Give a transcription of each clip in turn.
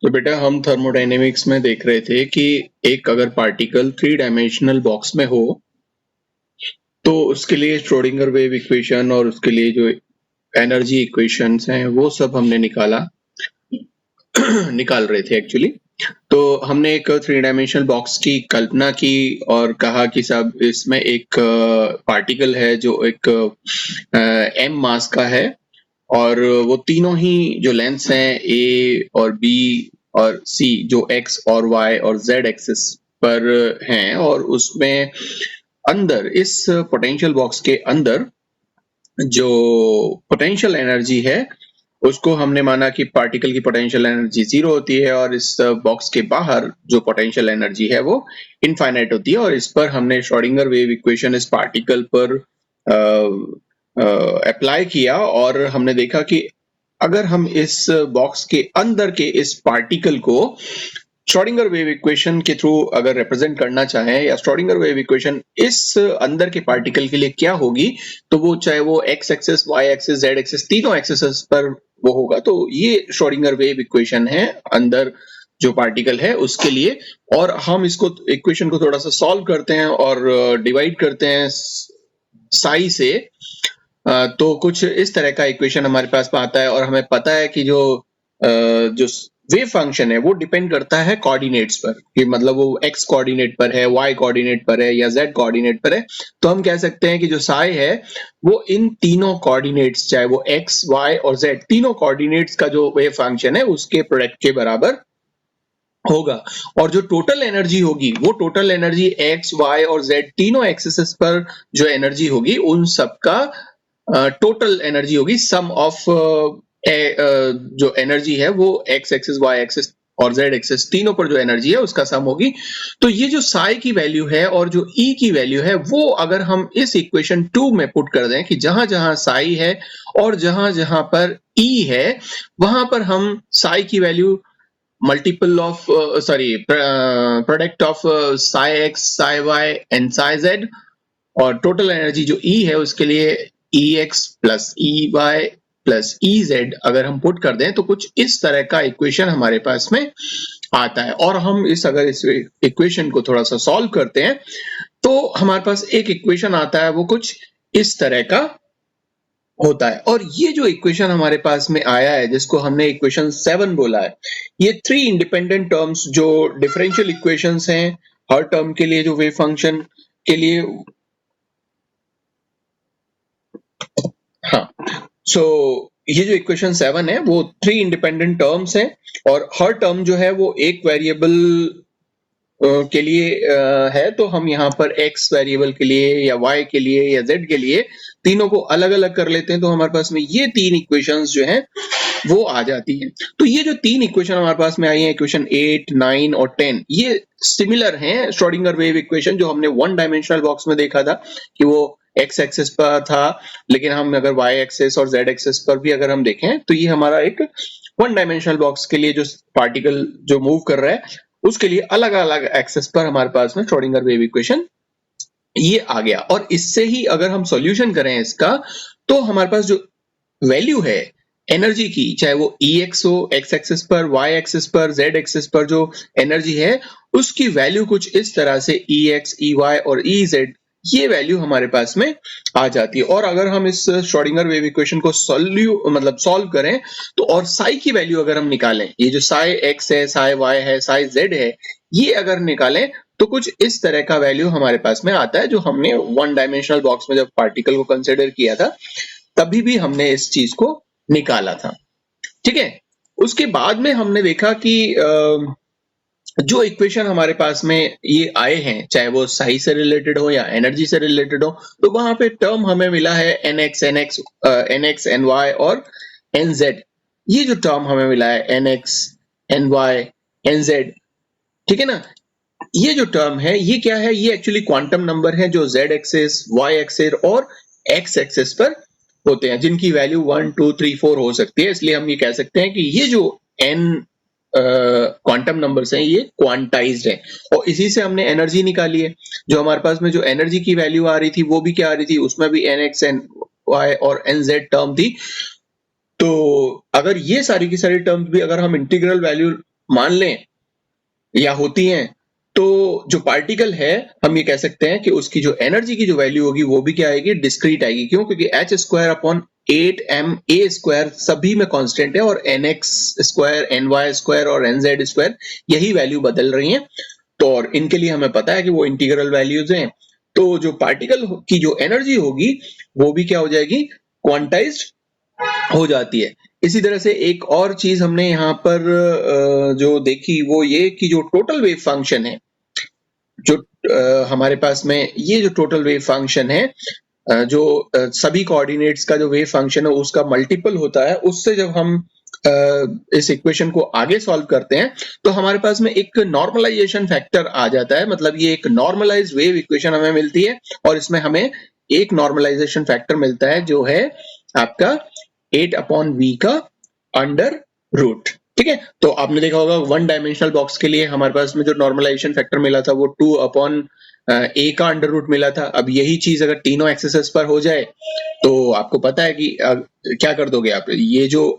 तो बेटा हम थर्मोडायनेमिक्स में देख रहे थे कि एक अगर पार्टिकल थ्री डायमेंशनल बॉक्स में हो तो उसके लिए श्रोडिंगर वेव इक्वेशन और उसके लिए जो एनर्जी इक्वेशंस हैं वो सब हमने निकाल रहे थे एक्चुअली। तो हमने एक थ्री डायमेंशनल बॉक्स की कल्पना की और कहा कि साहब इसमें एक पार्टिकल है जो एक एम मास का है और वो तीनों ही जो लेंथ्स हैं ए और बी और सी जो एक्स और वाई और जेड एक्सिस पर हैं और उसमें अंदर इस पोटेंशियल बॉक्स के अंदर जो पोटेंशियल एनर्जी है उसको हमने माना कि पार्टिकल की पोटेंशियल एनर्जी 0 होती है और इस बॉक्स के बाहर जो पोटेंशियल एनर्जी है वो इनफाइनाइट होती है और इस पर हमने श्रोडिंगर वेव इक्वेशन इस पार्टिकल पर अप्लाई किया और हमने देखा कि अगर हम इस बॉक्स के अंदर के इस पार्टिकल को श्रोडिंगर वेव इक्वेशन के थ्रू अगर रिप्रेजेंट करना चाहें या श्रोडिंगर वेव इक्वेशन इस अंदर के पार्टिकल के लिए क्या होगी, तो वो चाहे वो X axis Y axis Z axis तीनों एक्सिस पर वो होगा। तो ये श्रोडिंगर वेव इक्वेशन है अंदर जो पार्टिकल है उसके लिए। और हम इसको इक्वेशन को थोड़ा सा सॉल्व करते हैं और डिवाइड करते हैं साई से। तो कुछ इस तरह का इक्वेशन हमारे पास आता है और हमें पता है कि जो वेव फंक्शन है वो डिपेंड करता है कोऑर्डिनेट्स पर, कि मतलब वो एक्स कोऑर्डिनेट पर है, वाई कोऑर्डिनेट पर है या जेड कोऑर्डिनेट पर है। तो हम कह सकते हैं कि जो साई है वो इन तीनों कोऑर्डिनेट्स, चाहे वो एक्स वाई और जेड तीनों कोऑर्डिनेट्स का जो वेव फंक्शन है उसके प्रोडक्ट के बराबर होगा। और जो टोटल एनर्जी होगी वो टोटल एनर्जी एक्स वाई और जेड तीनों एक्सिस पर जो एनर्जी होगी उन सबका टोटल एनर्जी होगी, सम ऑफ जो एनर्जी है वो एक्स एक्सिस वाई एक्सिस और जेड एक्सिस तीनों पर जो एनर्जी है उसका सम होगी। तो ये जो साई की वैल्यू है और जो ई की वैल्यू है वो अगर हम इस इक्वेशन 2 में पुट कर दें कि जहां जहां साई है और जहां जहां पर ई है वहां पर हम साई की value multiple of product of psi X psi Y and psi Z और टोटल एनर्जी जो ई है उसके लिए E X plus E Y plus E Z अगर हम पुट कर दें तो कुछ इस तरह का इक्वेशन हमारे पास में आता है। और हम अगर इस इक्वेशन को थोड़ा सा सॉल्व करते हैं तो हमारे पास एक इक्वेशन आता है वो कुछ इस तरह का होता है। और ये जो इक्वेशन हमारे पास में आया है जिसको हमने इक्वेशन 7 बोला है, ये थ्री इंडिपेंडेंट टर्म्स जो डिफरेंशियल इक्वेशंस हैं हर टर्म के लिए जो वेव फंक्शन के लिए, हाँ, सो ये जो इक्वेशन 7 है वो थ्री इंडिपेंडेंट टर्म्स हैं और हर टर्म जो है वो एक वेरिएबल के लिए है। तो हम यहाँ पर x वेरिएबल के लिए या y के लिए या z के लिए तीनों को अलग अलग कर लेते हैं तो हमारे पास में ये तीन इक्वेशंस जो हैं वो आ जाती हैं। तो ये जो तीन इक्वेशन हमारे पास में आई हैं, इक्वेशन 8, 9 और 10, ये सिमिलर हैं श्रोडिंगर वेव इक्वेशन जो हमने वन डायमेंशनल बॉक्स में देखा था कि वो एक्स एक्सिस पर था, लेकिन हम अगर वाई एक्सिस और जेड एक्सिस पर भी अगर हम देखें तो ये हमारा एक वन डायमेंशनल बॉक्स के लिए जो पार्टिकल जो मूव कर रहा है उसके लिए अलग अलग एक्सेस पर हमारे पास में श्रोडिंगर वेव इक्वेशन ये आ गया। और इससे ही अगर हम सॉल्यूशन करें इसका तो हमारे पास जो वैल्यू है एनर्जी की, चाहे वो ई एक्स हो एक्स एक्सिस पर, वाई एक्सिस पर, जेड एक्सिस पर जो एनर्जी है उसकी वैल्यू कुछ इस तरह से ई एक्स ई वाई और ई जेड ये वैल्यू हमारे पास में आ जाती है। और अगर हम इस श्रोडिंगर वेव इक्वेशन को सॉल्व करें तो और साई की वैल्यू अगर हम निकालें, ये जो साई एक्स है साई वाई है साई जेड है ये अगर निकालें तो कुछ इस तरह का वैल्यू हमारे पास में आता है जो हमने वन डायमेंशनल बॉक्स में जब पार्टिकल को कंसिडर किया था तभी भी हमने इस चीज को निकाला था। ठीक है, उसके बाद में हमने देखा कि जो इक्वेशन हमारे पास में ये आए हैं चाहे वो साई से रिलेटेड हो या एनर्जी से रिलेटेड हो तो वहां पे टर्म हमें मिला है nx nx nx ny और nz। ये जो टर्म हमें मिला है nx ny nz, ठीक है ना, ये जो टर्म है ये क्या है, ये एक्चुअली क्वांटम नंबर है जो z एक्सिस y एक्सिस और x एक्सिस पर होते हैं जिनकी वैल्यू 1 2 3 4 हो सकती है। इसलिए हम ये कह सकते हैं कि ये जो n क्वांटम नंबर्स हैं ये क्वांटाइज्ड है। और इसी से हमने एनर्जी निकाली है। जो हमारे पास में जो एनर्जी की वैल्यू आ रही थी वो भी क्या आ रही थी, उसमें भी nx ny और nz टर्म थी। तो अगर ये सारी की सारी टर्म्स भी अगर हम इंटीग्रल वैल्यू मान लें या होती हैं, तो जो पार्टिकल है हम ये कह सकते हैं कि उसकी जो एनर्जी की जो वैल्यू होगी वो भी क्या आएगी, डिस्क्रीट आएगी। क्यों? क्योंकि h square upon 8ma square सभी में कांस्टेंट है और nx स्क्वायर, ny स्क्वायर और nz स्क्वायर यही वैल्यू बदल रही हैं। तो और इनके लिए हमें पता है कि वो इंटीग्रल वैल्यूज हैं। तो जो पार्टिकल की जो एनर्जी होगी वो भी क्या हो जाएगी, क्वांटाइज्ड हो जाती है। इसी तरह से एक और चीज हमने यहाँ पर जो देखी वो ये कि जो टोटल वेव फंक्शन है, जो हमारे पास में ये जो टोटल वेव फंक्शन है, जो सभी कोऑर्डिनेट्स का जो वेव फंक्शन है उसका मल्टीपल होता है, उससे जब हम इस इक्वेशन को आगे सॉल्व करते हैं तो हमारे पास में एक नॉर्मलाइजेशन फैक्टर आ जाता है। मतलब ये एक नॉर्मलाइज्ड वेव इक्वेशन हमें मिलती है और इसमें हमें एक नॉर्मलाइजेशन फैक्टर मिलता है जो है आपका 8/v का अंडर रूट। ठीक है, तो आपने देखा होगा वन डायमेंशनल बॉक्स के लिए हमारे पास में जो नॉर्मलाइजेशन फैक्टर मिला था वो 2/a का अंडर रूट मिला था। अब यही चीज अगर तीनों एक्सेस पर हो जाए तो आपको पता है कि क्या कर दोगे आप, ये जो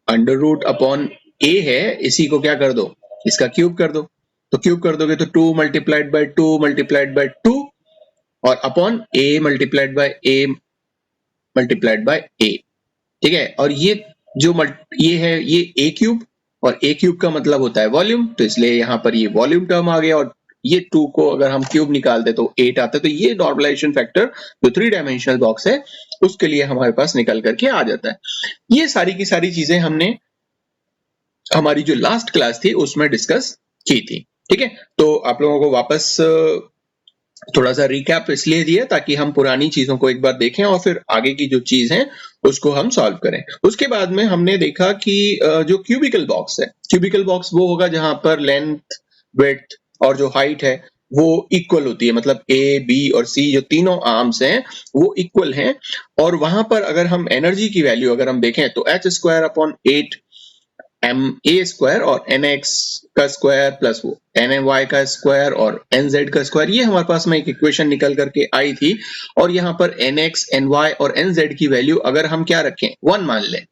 अंडर रूट अपॉन a है इसी को क्या कर दो, इसका क्यूब कर दो। तो क्यूब कर दोगे तो 2 मल्टीप्लाइड बाय 2 मल्टीप्लाइड बाय 2 और upon a multiplied by a multiplied by a। ठीक है, और ये जो ये है ये a क्यूब, और a क्यूब का मतलब होता है वॉल्यूम, तो इसलिए यहाँ पर ये वॉल्यूम टर्म आ गया और ये 2 को अगर हम क्यूब निकालते तो 8 आता है। तो ये नॉर्मलाइजेशन फैक्टर जो 3 डायमेंशनल बॉक्स है उसके लिए हमारे पास निकल करके आ जाता है। ये सारी की सारी चीजें हमने हमारी जो लास्ट क्लास थी उसमें डिस्कस की थी। ठीक है, तो आप लोगों को वापस थोड़ा सा रिकैप इसलिए दिया ताकि हम पुरानी चीजों को एक बार देखें और फिर आगे की जो चीज है उसको हम सॉल्व करें। उसके बाद में हमने देखा कि जो क्यूबिकल बॉक्स है, क्यूबिकल बॉक्स वो होगा जहां पर लेंथ, विड्थ और जो हाइट है वो इक्वल होती है। मतलब ए, बी और सी जो तीनों आर्म्स हैं वो इक्वल हैं और वहां पर अगर हम एनर्जी की वैल्यू अगर हम देखें तो h square upon 8 ma square और nx का स्क्वायर प्लस वो ny का स्क्वायर और nz का स्क्वायर, ये हमारे पास में एक इक्वेशन निकल करके आई थी। और यहाँ पर nx, ny और nz की वैल्यू अगर हम क्या रखें 1 मान लें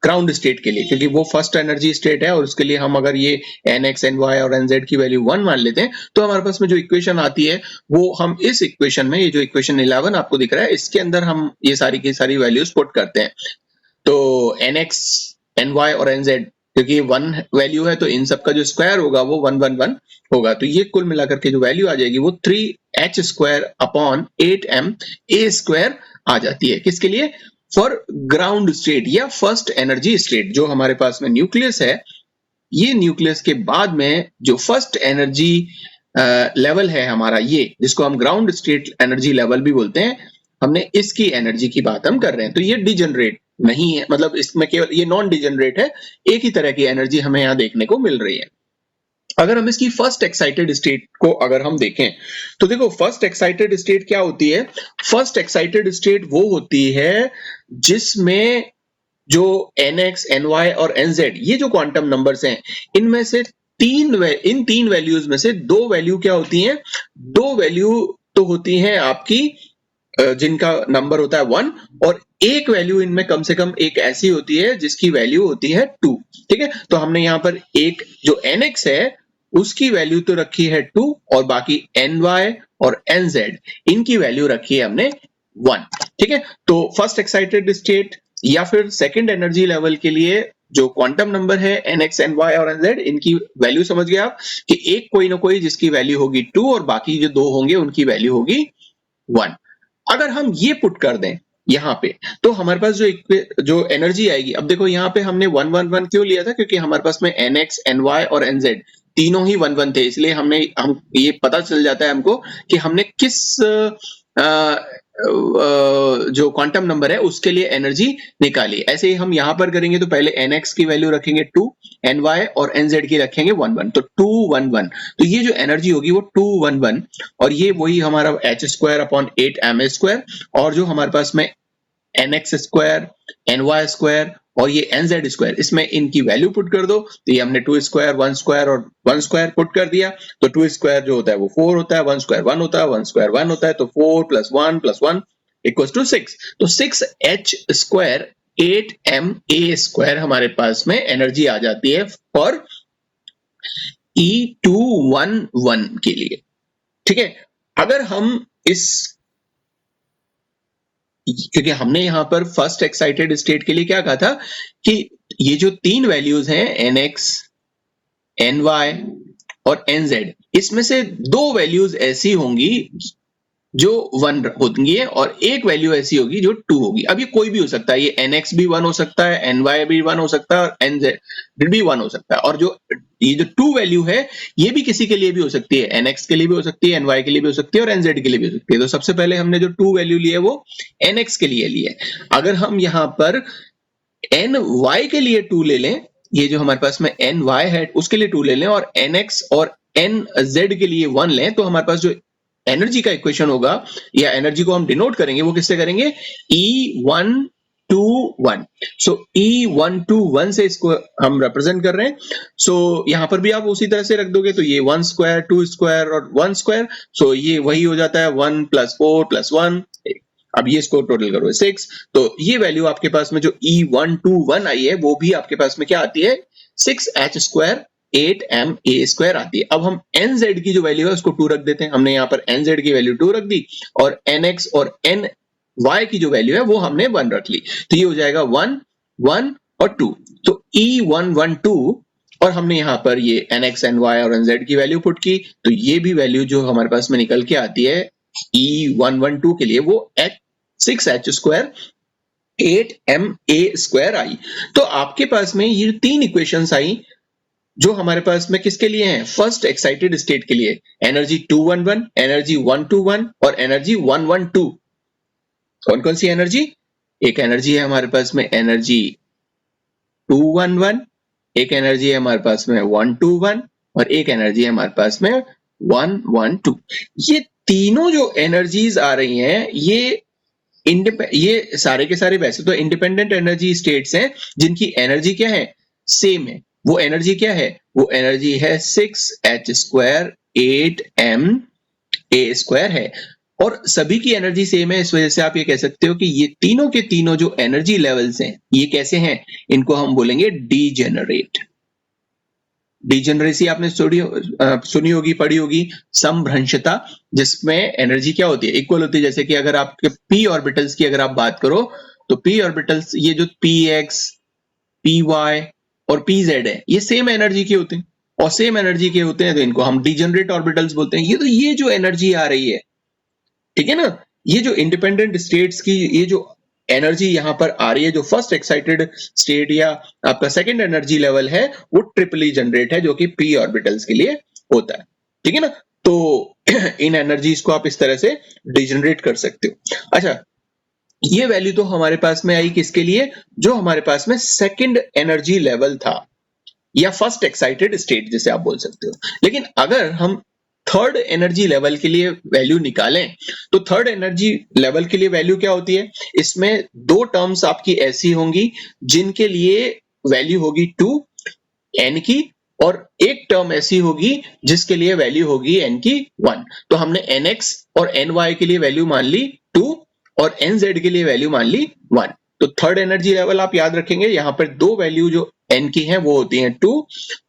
ग्राउंड स्टेट के लिए, क्योंकि वो फर्स्ट एनर्जी स्टेट है और उसके लिए हम अगर ये nx, ny और nz की वैल्यू 1 मान लेते हैं तो हमारे पास में जो इक्वेशन आती है वो हम इस इक्वेशन में, ये जो इक्वेशन 11 आपको दिख रहा है इसके अंदर हम ये सारी की सारी वैल्यूज पुट करते हैं। तो nx, ny और nz क्योंकि 1 वैल्यू है तो इन सब का जो स्क्वायर होगा वो 111 होगा। तो ये कुल मिलाकर के जो वैल्यू आ जाएगी वो 3h square upon 8ma square आ जाती है। किसके लिए? फॉर ग्राउंड स्टेट या फर्स्ट एनर्जी स्टेट। जो हमारे पास में न्यूक्लियस है, ये न्यूक्लियस के बाद में जो फर्स्ट एनर्जी लेवल है हमारा, ये जिसको हम ग्राउंड स्टेट एनर्जी लेवल भी बोलते हैं, हमने इसकी एनर्जी की बात हम कर रहे हैं। तो ये डिजेनरेट नहीं है, मतलब इसमें केवल ये नॉन डिजेनरेट है, एक ही तरह की एनर्जी हमें यहाँ देखने को मिल रही है। अगर हम इसकी फर्स्ट एक्साइटेड स्टेट को अगर हम देखें तो देखो फर्स्ट एक्साइटेड स्टेट क्या होती है। फर्स्ट एक्साइटेड स्टेट वो होती है जिसमें जो nx, ny और nz ये जो क्वांटम नंबर्स हैं इनमें से इन तीन वैल्यूज में से दो वैल्यू क्या होती हैं, दो वैल्यू तो होती हैं आपकी जिनका नंबर होता है 1 और एक वैल्यू इनमें कम से कम एक ऐसी होती है जिसकी वैल्यू होती है 2। ठीक है, तो हमने यहाँ पर एक जो nx है उसकी वैल्यू तो रखी है 2 और बाकी ny और nz इनकी वैल्यू रखी है हमने 1। ठीक है, तो फर्स्ट एक्साइटेड स्टेट या फिर सेकंड एनर्जी लेवल के लिए जो क्वांटम नंबर है nx, ny और nz इनकी वैल्यू समझ गए आप कि एक कोई ना कोई जिसकी वैल्यू होगी 2 और बाकी जो दो होंगे उनकी वैल्यू होगी 1। अगर हम ये पुट कर दें यहाँ पे तो हमारे पास जो एनर्जी आएगी, अब देखो यहाँ पे हमने 111 क्यों लिया था, क्योंकि हमारे पास में nx, ny और nz तीनों ही 1 थे, इसलिए हम ये पता चल जाता है हमको कि हमने किस जो क्वांटम नंबर है उसके लिए एनर्जी निकाली। ऐसे ही हम यहाँ पर करेंगे तो पहले nx की वैल्यू रखेंगे 2, ny और nz की रखेंगे 11, तो 211। तो ये जो एनर्जी होगी वो 211 और ये वही हमारा h square upon 8ma square और जो हमारे पास में nx स्क्वायर, ny स्क्वायर और ये nz स्क्वायर, इसमें इनकी वैल्यू पुट कर दो। तो ये हमने 2 स्क्वायर, 1 स्क्वायर और 1 स्क्वायर पुट कर दिया। तो 2 स्क्वायर जो होता है वो 4 होता है, 1 स्क्वायर 1 होता है, 1 स्क्वायर 1 होता है, तो 4 प्लस 1 प्लस 1 इक्वल्स टू 6। तो 6h स्क्वायर 8ma स्क्वायर हमारे पास में एनर्जी आ जाती है फॉर E211 के लिए, ठीक है। अगर हम इस, क्योंकि हमने यहां पर फर्स्ट एक्साइटेड स्टेट के लिए क्या कहा था कि ये जो 3 वैल्यूज हैं nx, ny और nz, इसमें से 2 वैल्यूज ऐसी होंगी जो 1 होंगी और एक वैल्यू ऐसी होगी जो 2 होगी। अब ये कोई भी हो सकता है, ये nx भी 1 हो सकता है, ny भी 1 हो सकता है और nz भी 1 हो सकता है। और जो ये जो 2 वैल्यू है ये भी किसी के लिए भी हो सकती है, nx के लिए भी हो सकती है, ny के लिए भी हो सकती है और nz के लिए भी हो सकती है। तो सबसे पहले हमने जो 2 वैल्यू लिए वो nx के लिए लिए। अगर हम यहाँ पर ny के लिए 2 ले लें, ये जो हमारे पास में ny है उसके लिए 2 ले लें और nx और nz के लिए 1 लें, तो हमारे पास जो एनर्जी का इक्वेशन होगा या एनर्जी को हम डिनोट करेंगे वो किससे करेंगे, E121। सो E121 से इसको हम रिप्रेजेंट कर रहे हैं। सो यहां पर भी आप उसी तरह से रख दोगे तो ये 1 स्क्वायर 2 स्क्वायर और 1 स्क्वायर, सो ये वही हो जाता है 1 + 4 + 1। अब ये इसको टोटल करो 6, तो ये वैल्यू आपके पास में जो E121 आई है वो भी आपके पास में क्या आती है, 6h² 8ma² आती है। अब हम nz की जो वैल्यू है उसको 2 रख देते हैं। हमने यहाँ पर nz की वैल्यू 2 रख दी और nx और ny की जो वैल्यू है वो हमने 1 रख ली, तो ये हो जाएगा 1 1 और 2। तो E112 और हमने यहाँ पर ये nx ny और nz की वैल्यू पुट की, तो ये भी वैल्यू जो हमारे पास में निकल के आती है E112 के लिए वो 6h² 8ma² आई। तो आपके पास में ये 3 इक्वेशंस आई जो हमारे पास में किसके लिए हैं, फर्स्ट एक्साइटेड स्टेट के लिए, एनर्जी 211, एनर्जी 121 और एनर्जी 112। कौन कौन सी एनर्जी, एक एनर्जी है हमारे पास में एनर्जी 211, एक एनर्जी है हमारे पास में 121 और एक एनर्जी है हमारे पास में 112। ये तीनों जो एनर्जीज आ रही हैं ये सारे के सारे वैसे तो इंडिपेंडेंट एनर्जी स्टेट्स हैं जिनकी एनर्जी क्या है, सेम है। वो एनर्जी क्या है, वो एनर्जी है 6h² 8ma² है और सभी की एनर्जी सेम है। इस वजह से आप ये कह सकते हो कि ये तीनों के तीनों जो एनर्जी लेवल्स हैं ये कैसे हैं, इनको हम बोलेंगे डीजेनरेट। डीजेनरेसी आपने सुनी होगी, पढ़ी होगी, समभ्रंशता, जिसमें एनर्जी क्या होती है, इक्वल होती है। जैसे कि अगर आपके p ऑर्बिटल्स की अगर आप बात करो तो p ऑर्बिटल्स ये जो px, py और pz है ये सेम एनर्जी के होते हैं और सेम एनर्जी के होते हैं तो इनको हम डीजेनरेट ऑर्बिटल्स बोलते हैं। ये जो एनर्जी आ रही है, ठीक है ना, ये जो इंडिपेंडेंट स्टेट्स की ये जो एनर्जी यहां पर आ रही है, जो फर्स्ट एक्साइटेड स्टेट या आपका सेकंड एनर्जी लेवल है वो ट्रिपली जनरेट है जो कि p ऑर्बिटल्स के लिए होता है, ठीक है ना। तो इन एनर्जीज को आप इस तरह से डिजनरेट कर सकते हो। अच्छा, ये वैल्यू तो हमारे पास में आई किसके लिए, जो हमारे पास में सेकंड एनर्जी लेवल था या फर्स्ट एक्साइटेड स्टेट जिसे आप बोल सकते हो। लेकिन अगर हम थर्ड एनर्जी लेवल के लिए वैल्यू निकालें तो थर्ड एनर्जी लेवल के लिए वैल्यू क्या होती है, इसमें 2 टर्म्स आपकी ऐसी होंगी जिनके लिए वैल्यू होगी 2 n की और एक टर्म ऐसी होगी जिसके लिए वैल्यू होगी n की 1। तो हमने nx और ny के लिए वैल्यू मान ली 2 और nz के लिए वैल्यू मान ली 1। तो थर्ड एनर्जी लेवल आप याद रखेंगे, यहां पर 2 वैल्यू जो n की हैं वो होती हैं 2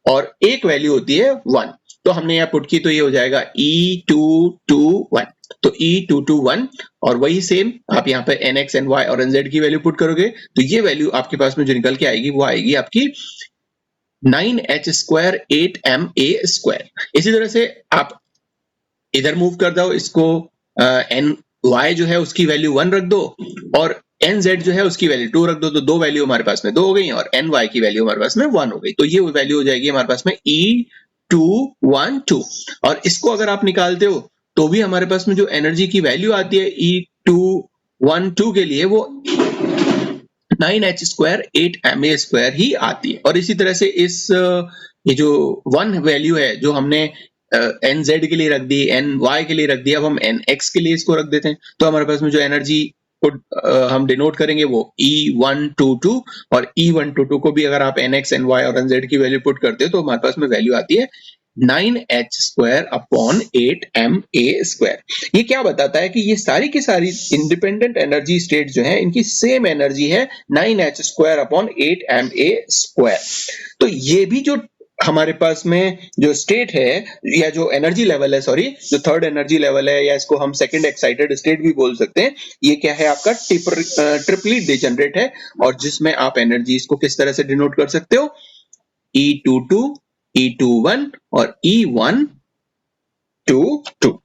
और एक वैल्यू होती है 1। तो हमने यहाँ पुट की तो ये हो जाएगा E221। तो E221 और वही सेम आप यहाँ पे nx ny और nz की वैल्यू पुट करोगे तो ये वैल्यू आपके पास में जो निकल के आएगी वो आएगी आपकी 9h² 8ma²। इसी तरह से आप इधर मूव कर दो, इसको ny जो है उसकी वैल्यू 1 रख दो और nz जो है उसकी वैल्यू 2 रख दो, तो 2 वैल्यू हमारे पास में 2 हो गई और ny की वैल्यू हमारे पास में 1 हो गई। तो ये वैल्यू हो जाएगी हमारे पास में E212। और इसको अगर आप निकालते हो तो भी हमारे पास में जो एनर्जी की वैल्यू आती है E212 के लिए वो 9h² 8ma² ही आती है। और इसी तरह से इस ये जो 1 वैल्यू है जो हमने nz के लिए रख दी, ny के लिए रख दिया, अब हम nx के लिए इसको रख देते हैं तो हमारे पास में जो एनर्जी को हम डिनोट करेंगे वो E122 और E122 को भी अगर आप nx ny और nz की वैल्यू पुट करते हो तो हमारे पास में वैल्यू आती है 9h² 8ma²। ये क्या बताता है कि ये सारी की सारी इंडिपेंडेंट एनर्जी स्टेट जो है इनकी सेम एनर्जी है 9h² 8ma²। तो ये भी जो हमारे पास में जो स्टेट है या जो एनर्जी लेवल है, सॉरी, जो थर्ड एनर्जी लेवल है या इसको हम सेकंड एक्साइटेड स्टेट भी बोल सकते हैं, ये क्या है आपका ट्रिपली डिजेनरेट है, और जिसमें आप एनर्जीज को किस तरह से डिनोट कर सकते हो, E22, E21 और E122।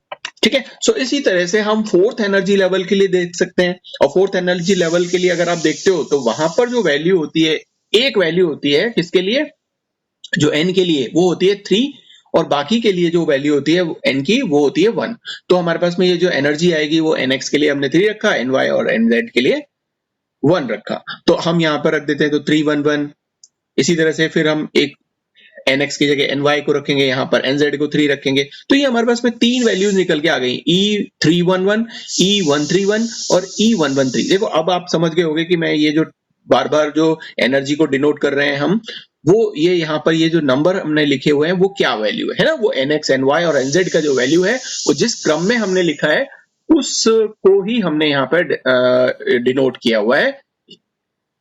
ठीक है, सो इसी तरह से हम फोर्थ एनर्जी लेवल के लिए देख सकते हैं, और फोर्थ एनर्जी लेवल के लिए अगर आप देखते हो तो वहां पर जो वैल्यू होती है, एक वैल्यू होती है किसके लिए, जो n के लिए वो होती है 3, और बाकी के लिए जो वैल्यू होती है n की वो होती है 1। तो हमारे पास में ये जो एनर्जी आएगी वो nx के लिए हमने 3 रखा, ny और nz के लिए 1 रखा, तो हम यहाँ पर रख देते हैं, तो 3 1 1। इसी तरह से फिर हम एक nx की जगह ny को रखेंगे, यहाँ पर nz को 3 रखेंगे, तो ये हमारे पास में 3 वैल्यूज निकल के आ गई, E311, E131 और E113। देखो अब आप समझ गए होंगे कि मैं ये जो बार बार जो एनर्जी को डिनोट कर रहे हैं हम, वो ये यहाँ पर ये जो नंबर हमने लिखे हुए हैं वो क्या वैल्यू है ना, वो nx ny और nz का जो वैल्यू है वो जिस क्रम में हमने लिखा है उसको ही हमने यहाँ पर डिनोट किया हुआ है।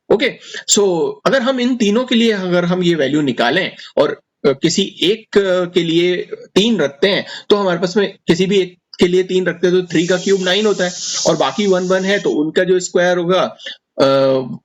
ओके, सो अगर हम इन तीनों के लिए अगर हम ये वैल्यू निकालें और किसी एक के लिए 3 रखते हैं, तो हमारे पास में किसी भी एक के लिए 3 रखते हैं तो 3 का क्यूब 9 होता है, और बाकी 1 1 है तो उनका जो स्क्वायर होगा,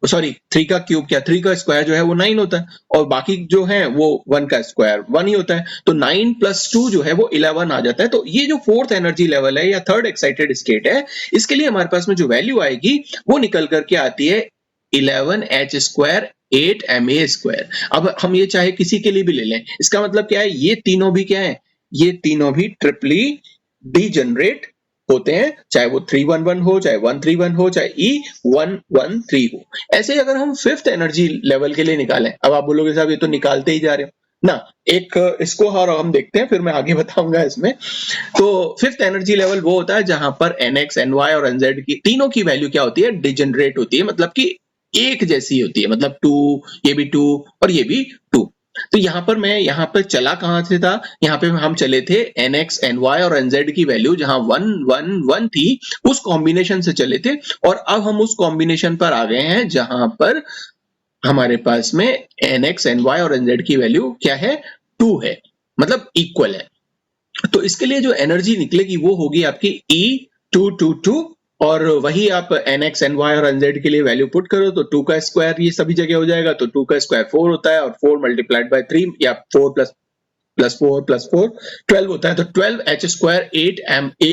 सॉरी 3 का क्यूब क्या, 3 का स्क्वायर जो है वो 9 होता है, और बाकी जो है वो 1 का स्क्वायर 1 ही होता है, तो 9 प्लस 2 जो है वो 11 आ जाता है। तो ये जो फोर्थ एनर्जी लेवल है या थर्ड एक्साइटेड स्टेट है, इसके लिए हमारे पास में जो वैल्यू आएगी वो निकल करके आती है 11h स्क्वायर 8ma²। अब हम ये चाहे किसी के लिए भी ले लें, इसका मतलब क्या है, ये तीनों भी क्या है, ये तीनों भी ट्रिपली डीजनरेट होते हैं, चाहे वो 311 हो, चाहे 131 हो, चाहे E113 हो। ऐसे अगर हम फिफ्थ एनर्जी लेवल के लिए निकालें, अब आप बोलोगे साहब ये तो निकालते ही जा रहे हो ना, एक इसको और हम देखते हैं, फिर मैं आगे बताऊंगा इसमें। तो फिफ्थ एनर्जी लेवल वो होता है जहां पर nx ny और nz की तीनों की वैल्यू क्या होती है, डिजनरेट होती है, मतलब कि एक जैसी होती है, मतलब 2, ये भी 2 और ये भी 2। तो यहाँ पर मैं यहाँ पर चला कहां से था, यहाँ पे हम चले थे nx ny और nz की वैल्यू जहां 1 1 1 थी उस कॉम्बिनेशन से चले थे, और अब हम उस कॉम्बिनेशन पर आ गए हैं जहां पर हमारे पास में nx ny और nz की वैल्यू क्या है, 2 है, मतलब इक्वल है। तो इसके लिए जो एनर्जी निकलेगी वो होगी आपकी E222, और वही आप nx ny और nz के लिए वैल्यू पुट करो तो 2 का स्क्वायर ये सभी जगह हो जाएगा, तो 2 का स्क्वायर 4 होता है, और 4 मल्टीप्लाइड बाय 3 या 4 प्लस 4 प्लस 4 12 होता है, तो 12h स्क्वायर 8ma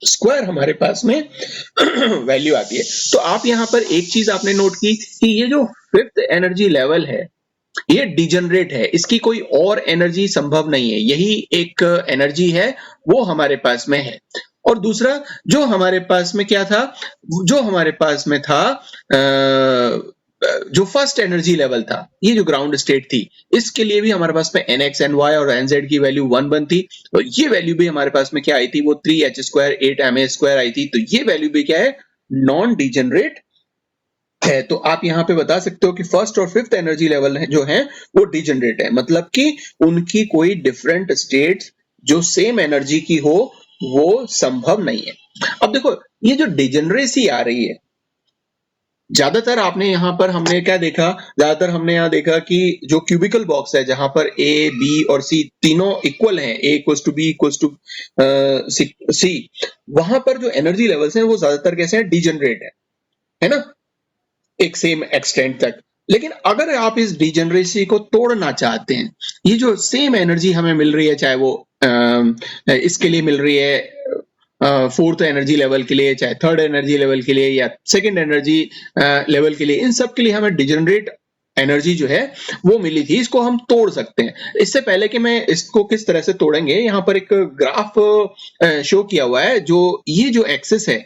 स्क्वायर हमारे पास में वैल्यू आती है। तो आप यहाँ पर एक चीज आपने नोट की कि ये जो फिफ्थ एनर्जी लेवल है ये डिजनरेट है, इसकी कोई और एनर्जी संभव नहीं है, यही एक एनर्जी है वो हमारे पास में है। और दूसरा जो हमारे पास में क्या था, जो हमारे पास में था जो फर्स्ट एनर्जी लेवल था, ये जो ग्राउंड स्टेट थी, इसके लिए भी हमारे पास में nx ny और nz की वैल्यू 1 1 थी, और ये वैल्यू भी हमारे पास में क्या आई थी, वो 3h स्क्वायर 8ma² आई थी, तो ये वैल्यू भी क्या है, नॉन डिजनरेट है। तो आप यहाँ पे बता सकते हो कि फर्स्ट और फिफ्थ एनर्जी लेवल जो है वो डिजनरेट है, मतलब कि उनकी कोई डिफरेंट स्टेट जो सेम एनर्जी की हो वो संभव नहीं है। अब देखो ये जो डिजनरेसी आ रही है, ज्यादातर आपने यहाँ पर हमने क्या देखा, ज्यादातर हमने यहाँ देखा कि जो क्यूबिकल बॉक्स है जहां पर A B और C तीनों इक्वल हैं, A equals to B equals to C, वहां पर जो एनर्जी लेवल्स हैं वो ज्यादातर कैसे हैं, डिजनरेट है ना, एक सेम एक्सटेंट तक। लेकिन अगर आप इस डिजनरेसी को तोड़ना चाहते हैं, ये जो सेम एनर्जी हमें मिल रही है, चाहे वो इसके लिए मिल रही है फोर्थ एनर्जी लेवल के लिए, चाहे थर्ड एनर्जी लेवल के लिए या सेकंड एनर्जी लेवल के लिए, इन सब के लिए हमें डिजनरेट एनर्जी जो है वो मिली थी, इसको हम तोड़ सकते हैं। इससे पहले कि मैं इसको किस तरह से तोड़ेंगे, यहाँ पर एक ग्राफ शो किया हुआ है, जो ये जो एक्सिस है,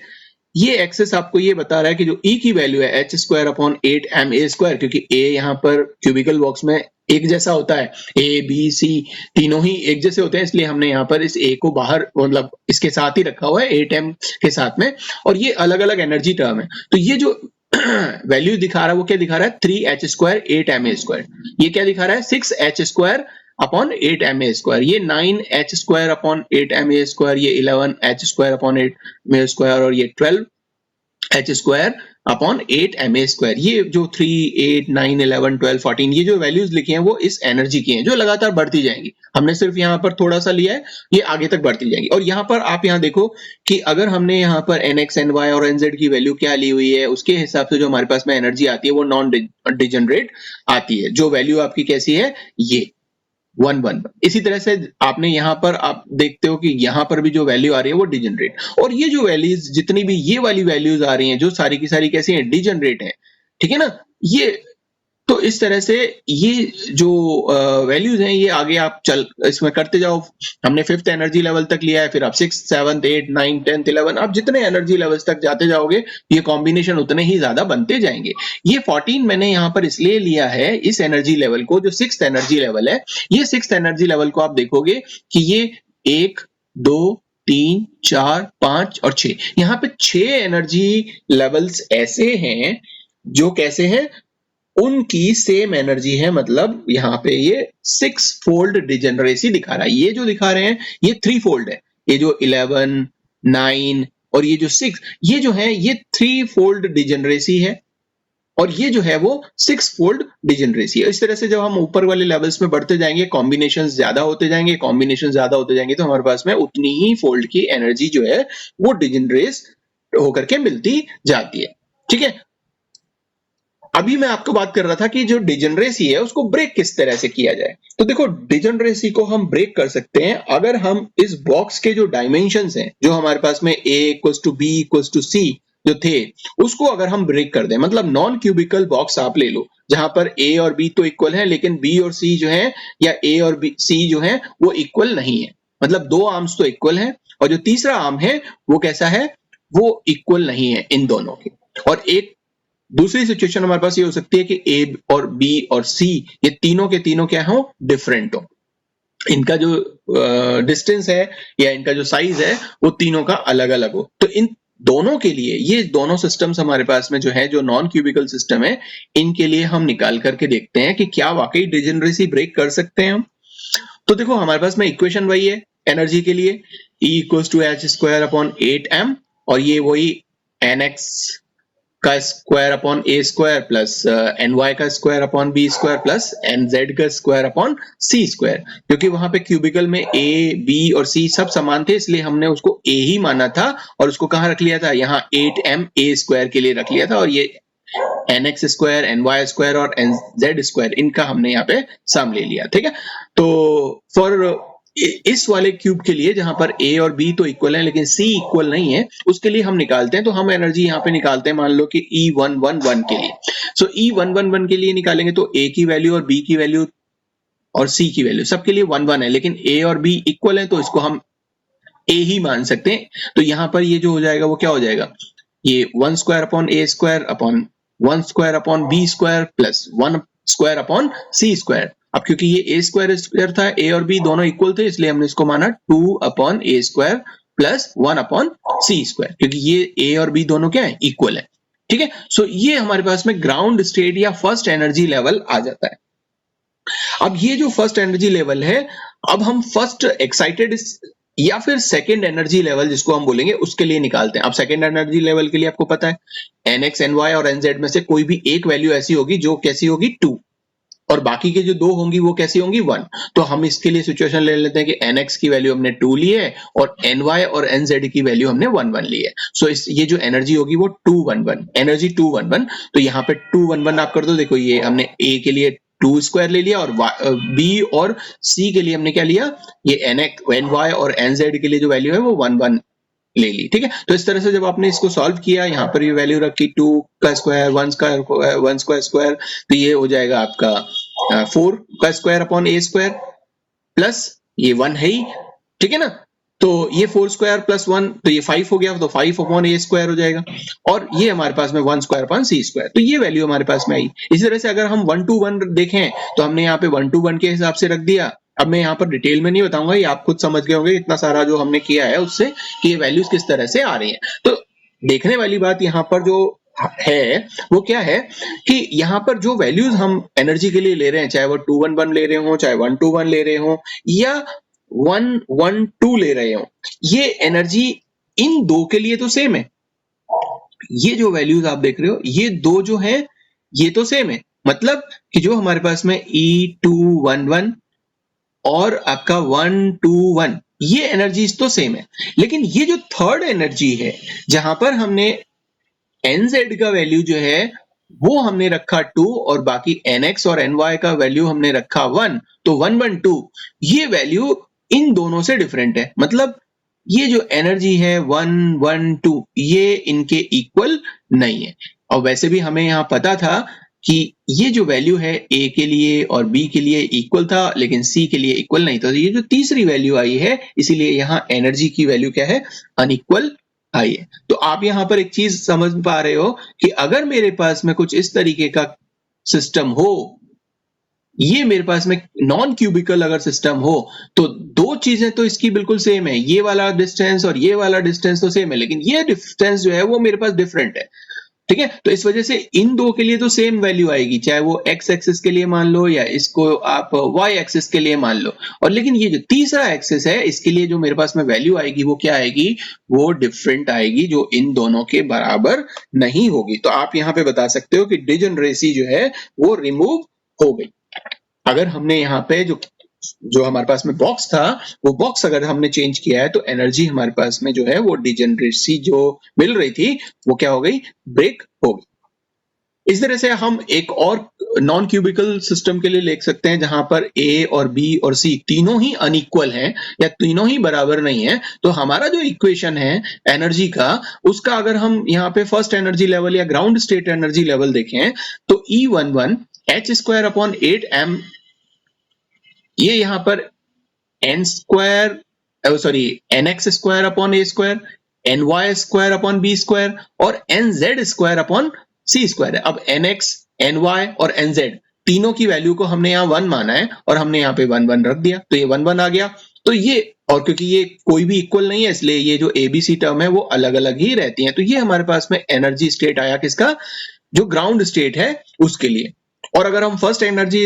ये एक्सेस आपको ये बता रहा है कि जो E की वैल्यू है h स्क्वायर अपॉन 8ma², क्योंकि A यहाँ पर क्यूबिकल बॉक्स में एक जैसा होता है, A B C तीनों ही एक जैसे होते हैं, इसलिए हमने यहाँ पर इस A को बाहर मतलब इसके साथ ही रखा हुआ है 8m के साथ में, और ये अलग अलग एनर्जी टर्म है। तो ये जो वैल्यू दिखा रहा है वो क्या दिखा रहा है, 3h स्क्वायर 8ma², ये क्या दिखा रहा है, 6h स्क्वायर अपॉन 8ma², ये 9h स्क्वायर अपॉन 8ma², ये 11h स्क्वायर अपॉन 8ma², और ये 12h स्क्वायर अपॉन 8 ma²। ये जो 3, 8, 9, 11, 12, 14 ये जो वैल्यूज लिखी हैं वो इस एनर्जी की हैं जो लगातार बढ़ती जाएंगी। हमने सिर्फ यहाँ पर थोड़ा सा लिया है, ये आगे तक बढ़ती जाएंगी। और यहाँ पर आप यहाँ देखो कि अगर हमने यहाँ पर nx, ny और nz की वैल्यू क्या ली हुई है, उसके हिसाब से जो हमारे पास में एनर्जी आती है वो नॉन डिजनरेट आती है। जो वैल्यू आपकी कैसी है, ये 111। इसी तरह से आपने यहाँ पर आप देखते हो कि यहाँ पर भी जो वैल्यू आ रही है वो डिजनरेट। और ये जो वैल्यूज जितनी भी ये वाली वैल्यूज आ रही हैं जो सारी की सारी कैसी हैं, डिजनरेट हैं, ठीक है ना। ये तो इस तरह से ये जो वैल्यूज हैं ये आगे आप चल इसमें करते जाओ। हमने 5th एनर्जी लेवल तक लिया है, फिर आप 6th, 7th, 8th, 9th, 10th, 11 आप जितने एनर्जी लेवल्स तक जाते जाओगे ये कॉम्बिनेशन उतने ही ज्यादा बनते जाएंगे। ये 14 मैंने यहाँ पर इसलिए लिया है इस एनर्जी लेवल को, जो 6th एनर्जी लेवल है। ये 6th एनर्जी लेवल को आप देखोगे कि ये 1, 2, 3, 4, 5 और 6, यहाँ पे 6 एनर्जी लेवल्स ऐसे हैं जो कैसे हैं, उनकी सेम एनर्जी है। मतलब यहाँ पे ये 6 फोल्ड डिजेनरेसी दिखा रहा है। ये जो दिखा रहे हैं ये 3 फोल्ड है। ये जो 11, 9 और ये जो 6 ये जो है ये 3 फोल्ड डिजेनरेसी है, और ये जो है वो 6 फोल्ड डिजेनरेसी है। इस तरह से जब हम ऊपर वाले लेवल्स में बढ़ते जाएंगे, कॉम्बिनेशन ज्यादा होते जाएंगे, कॉम्बिनेशन ज्यादा होते जाएंगे, तो हमारे पास में उतनी ही फोल्ड की एनर्जी जो है वो डिजेनरेस होकर के मिलती जाती है। ठीक है, अभी मैं आपको बात कर रहा था कि जो डिजेनरेसी है उसको ब्रेक किस तरह से किया जाए। तो देखो, डिजेनरेसी को हम ब्रेक कर सकते हैं अगर हम इस बॉक्स के जो डायमेंशंस हैं, जो हमारे पास में a = b = c जो थे, उसको अगर हम ब्रेक कर दें, मतलब नॉन क्यूबिकल बॉक्स आप ले लो जहां पर a और b तो इक्वल है, लेकिन b और c जो है या a और c जो है वो इक्वल नहीं है। मतलब 2 आर्म्स तो इक्वल है और जो तीसरा आर्म है वो कैसा है, वो इक्वल नहीं है इन दोनों के। और एक दूसरी सिचुएशन हमारे पास ये हो सकती है कि ए और बी और सी ये तीनों के तीनों क्या हो, डिफरेंट हो। इनका जो डिस्टेंस है या इनका जो साइज है वो तीनों का अलग अलग हो। तो इन दोनों के लिए, ये दोनों सिस्टम्स हमारे पास में जो है, जो नॉन क्यूबिकल सिस्टम है, इनके लिए हम निकाल करके देखते हैं कि क्या वाकई डिजेनरेसी ब्रेक कर सकते हैं हम। तो देखो, हमारे पास में इक्वेशन वही है एनर्जी के लिए, E = h²/8m, और ये वही nx का square upon a square plus ny का square upon b square plus nz का स्क्वायर अपॉन c स्क्वायर। क्योंकि वहां पे क्यूबिकल में a, b और c सब समान थे, इसलिए हमने उसको a ही माना था और उसको कहां रख लिया था, यहाँ 8m a स्क्वायर के लिए रख लिया था। और ये nx स्क्वायर, ny स्क्वायर और nz स्क्वायर इनका हमने यहाँ पे सम ले लिया। ठीक है, तो फॉर इस वाले क्यूब के लिए जहां पर a और b तो इक्वल है लेकिन c इक्वल नहीं है, उसके लिए हम निकालते हैं। तो हम एनर्जी यहाँ पे निकालते हैं, मान लो कि E111 के लिए। सो E111 के लिए निकालेंगे तो a की वैल्यू और b की वैल्यू और c की वैल्यू सबके लिए 1 1 है, लेकिन a और b इक्वल है तो इसको हम a ही मान सकते हैं। तो यहाँ पर ये जो हो जाएगा वो क्या हो जाएगा, ये 1² / a² / 1² / b² प्लस 1² / c²। अब क्योंकि ये a स्क्वायर था, a और b दोनों इक्वल थे, इसलिए हमने इसको माना 2/a² प्लस 1/c², क्योंकि ये a और b दोनों क्या है, इक्वल है। ठीक है, सो ये हमारे पास में ग्राउंड स्टेट या फर्स्ट एनर्जी लेवल आ जाता है। अब ये जो फर्स्ट एनर्जी लेवल है, अब हम फर्स्ट एक्साइटेड या फिर सेकेंड एनर्जी लेवल जिसको हम बोलेंगे उसके लिए निकालते हैं। अब सेकेंड एनर्जी लेवल के लिए आपको पता है nx, ny और nz में से कोई भी एक वैल्यू ऐसी होगी जो कैसी होगी, 2, और बाकी के जो 2 होंगी वो कैसी होंगी, 1। तो हम इसके लिए सिचुएशन ले लेते हैं कि nx की वैल्यू हमने 2 ली है और ny और nz की वैल्यू हमने 1 1 ली है। सो इस ये जो एनर्जी होगी वो 2 1 1, एनर्जी 2 1 1। तो यहाँ पे 2 1 1 आप कर दो। देखो, ये हमने a के लिए 2 स्क्वायर ले लिया और b और c के लिए हमने क्या लिया, ये ny और nz के लिए जो वैल्यू है वो 1 1 ले ली। ठीक है, तो इस तरह से जब आपने इसको सॉल्व किया, यहाँ पर ये वैल्यू रखी 2 का स्क्वायर, 1 स्क्वायर, तो ये हो जाएगा आपका 4 का square upon a square plus ये 1 है ही। ठीक है ना, तो ये 4 स्क्वायर प्लस 1 तो ये 5 हो गया, तो 5 अपॉन a स्क्वायर हो जाएगा, और ये हमारे पास में 1 स्क्वायर अपॉन c स्क्वायर। तो ये वैल्यू हमारे पास में आई। इसी तरह से अगर हम 1 to 1 देखें तो हमने यहाँ पे 1 to 1 के हिसाब से रख दिया। अब मैं यहाँ पर डिटेल में नहीं बताऊंगा, ये आप खुद समझ गए होंगे इतना सारा जो हमने किया है उससे, कि ये वैल्यूज किस तरह से आ रही हैं। तो देखने वाली बात यहाँ पर जो है वो क्या है कि यहाँ पर जो वैल्यूज हम एनर्जी के लिए ले रहे हैं, चाहे वो 2 1 1 ले रहे हो, चाहे 1 2 1 ले रहे हो, या 1 1 2 ले रहे हो, ये एनर्जी इन दो के लिए तो सेम है। ये जो वैल्यूज आप देख रहे हो, ये दो जो है ये तो सेम है, मतलब कि जो हमारे पास में E211 और आपका 121 ये एनर्जीज तो सेम है, लेकिन ये जो थर्ड एनर्जी है जहां पर हमने nz का वैल्यू जो है वो हमने रखा 2 और बाकी nx और ny का वैल्यू हमने रखा 1, तो 112 ये वैल्यू इन दोनों से डिफरेंट है, मतलब ये जो एनर्जी है 112 ये इनके इक्वल नहीं है। और वैसे भी हमें यहाँ पता था कि ये जो वैल्यू है A के लिए और B के लिए इक्वल था, लेकिन C के लिए इक्वल नहीं था। तो ये जो तीसरी वैल्यू आई है, इसीलिए यहाँ एनर्जी की वैल्यू क्या है, अनइक्वल आई है। तो आप यहाँ पर एक चीज समझ पा रहे हो कि अगर मेरे पास में कुछ इस तरीके का सिस्टम हो, ये मेरे पास में नॉन क्यूबिकल अगर सिस्टम हो, तो दो चीजें तो इसकी बिल्कुल सेम है, ये वाला डिस्टेंस और ये वाला डिस्टेंस तो सेम है, लेकिन ये डिस्टेंस जो है वो मेरे पास डिफरेंट है, ठीक है। तो इस वजह से इन दो के लिए तो सेम वैल्यू आएगी, चाहे वो एक्स एक्सिस के लिए मान लो या इसको आप वाई एक्सिस के लिए मान लो, और लेकिन ये जो तीसरा एक्सिस है इसके लिए जो मेरे पास में वैल्यू आएगी वो क्या आएगी, वो डिफरेंट आएगी, जो इन दोनों के बराबर नहीं होगी। तो आप यहाँ पे बता सकते हो कि डिजनरेसी जो है वो रिमूव हो गई। अगर हमने यहाँ पे जो हमारे पास में बॉक्स था, वो बॉक्स अगर हमने चेंज किया है तो एनर्जी हमारे पास में जो है वो डिजनरेसी जो मिल रही थी वो क्या हो गई, ब्रेक हो गई। इस तरह से हम एक और नॉन क्यूबिकल सिस्टम के लिए लिख सकते हैं जहां पर A और B और C तीनों ही अनइक्वल हैं या तीनों ही बराबर नहीं है। तो हमारा जो इक्वेशन है एनर्जी का, उसका अगर हम यहाँ पे फर्स्ट एनर्जी लेवल या ग्राउंड स्टेट एनर्जी लेवल देखें तो E11 h²/8m, ये यहाँ पर nx²/a², ny²/b² और nz²/c² है। अब nx, ny और nz तीनों की वैल्यू को हमने यहाँ 1 माना है और हमने यहाँ पे 1 1 रख दिया, तो ये 1 1 आ गया। तो ये, और क्योंकि ये कोई भी इक्वल नहीं है इसलिए ये जो एबीसी टर्म है वो अलग अलग ही रहती हैं। तो ये हमारे पास में एनर्जी स्टेट आया किसका, जो ग्राउंड स्टेट है उसके लिए। और अगर हम फर्स्ट एनर्जी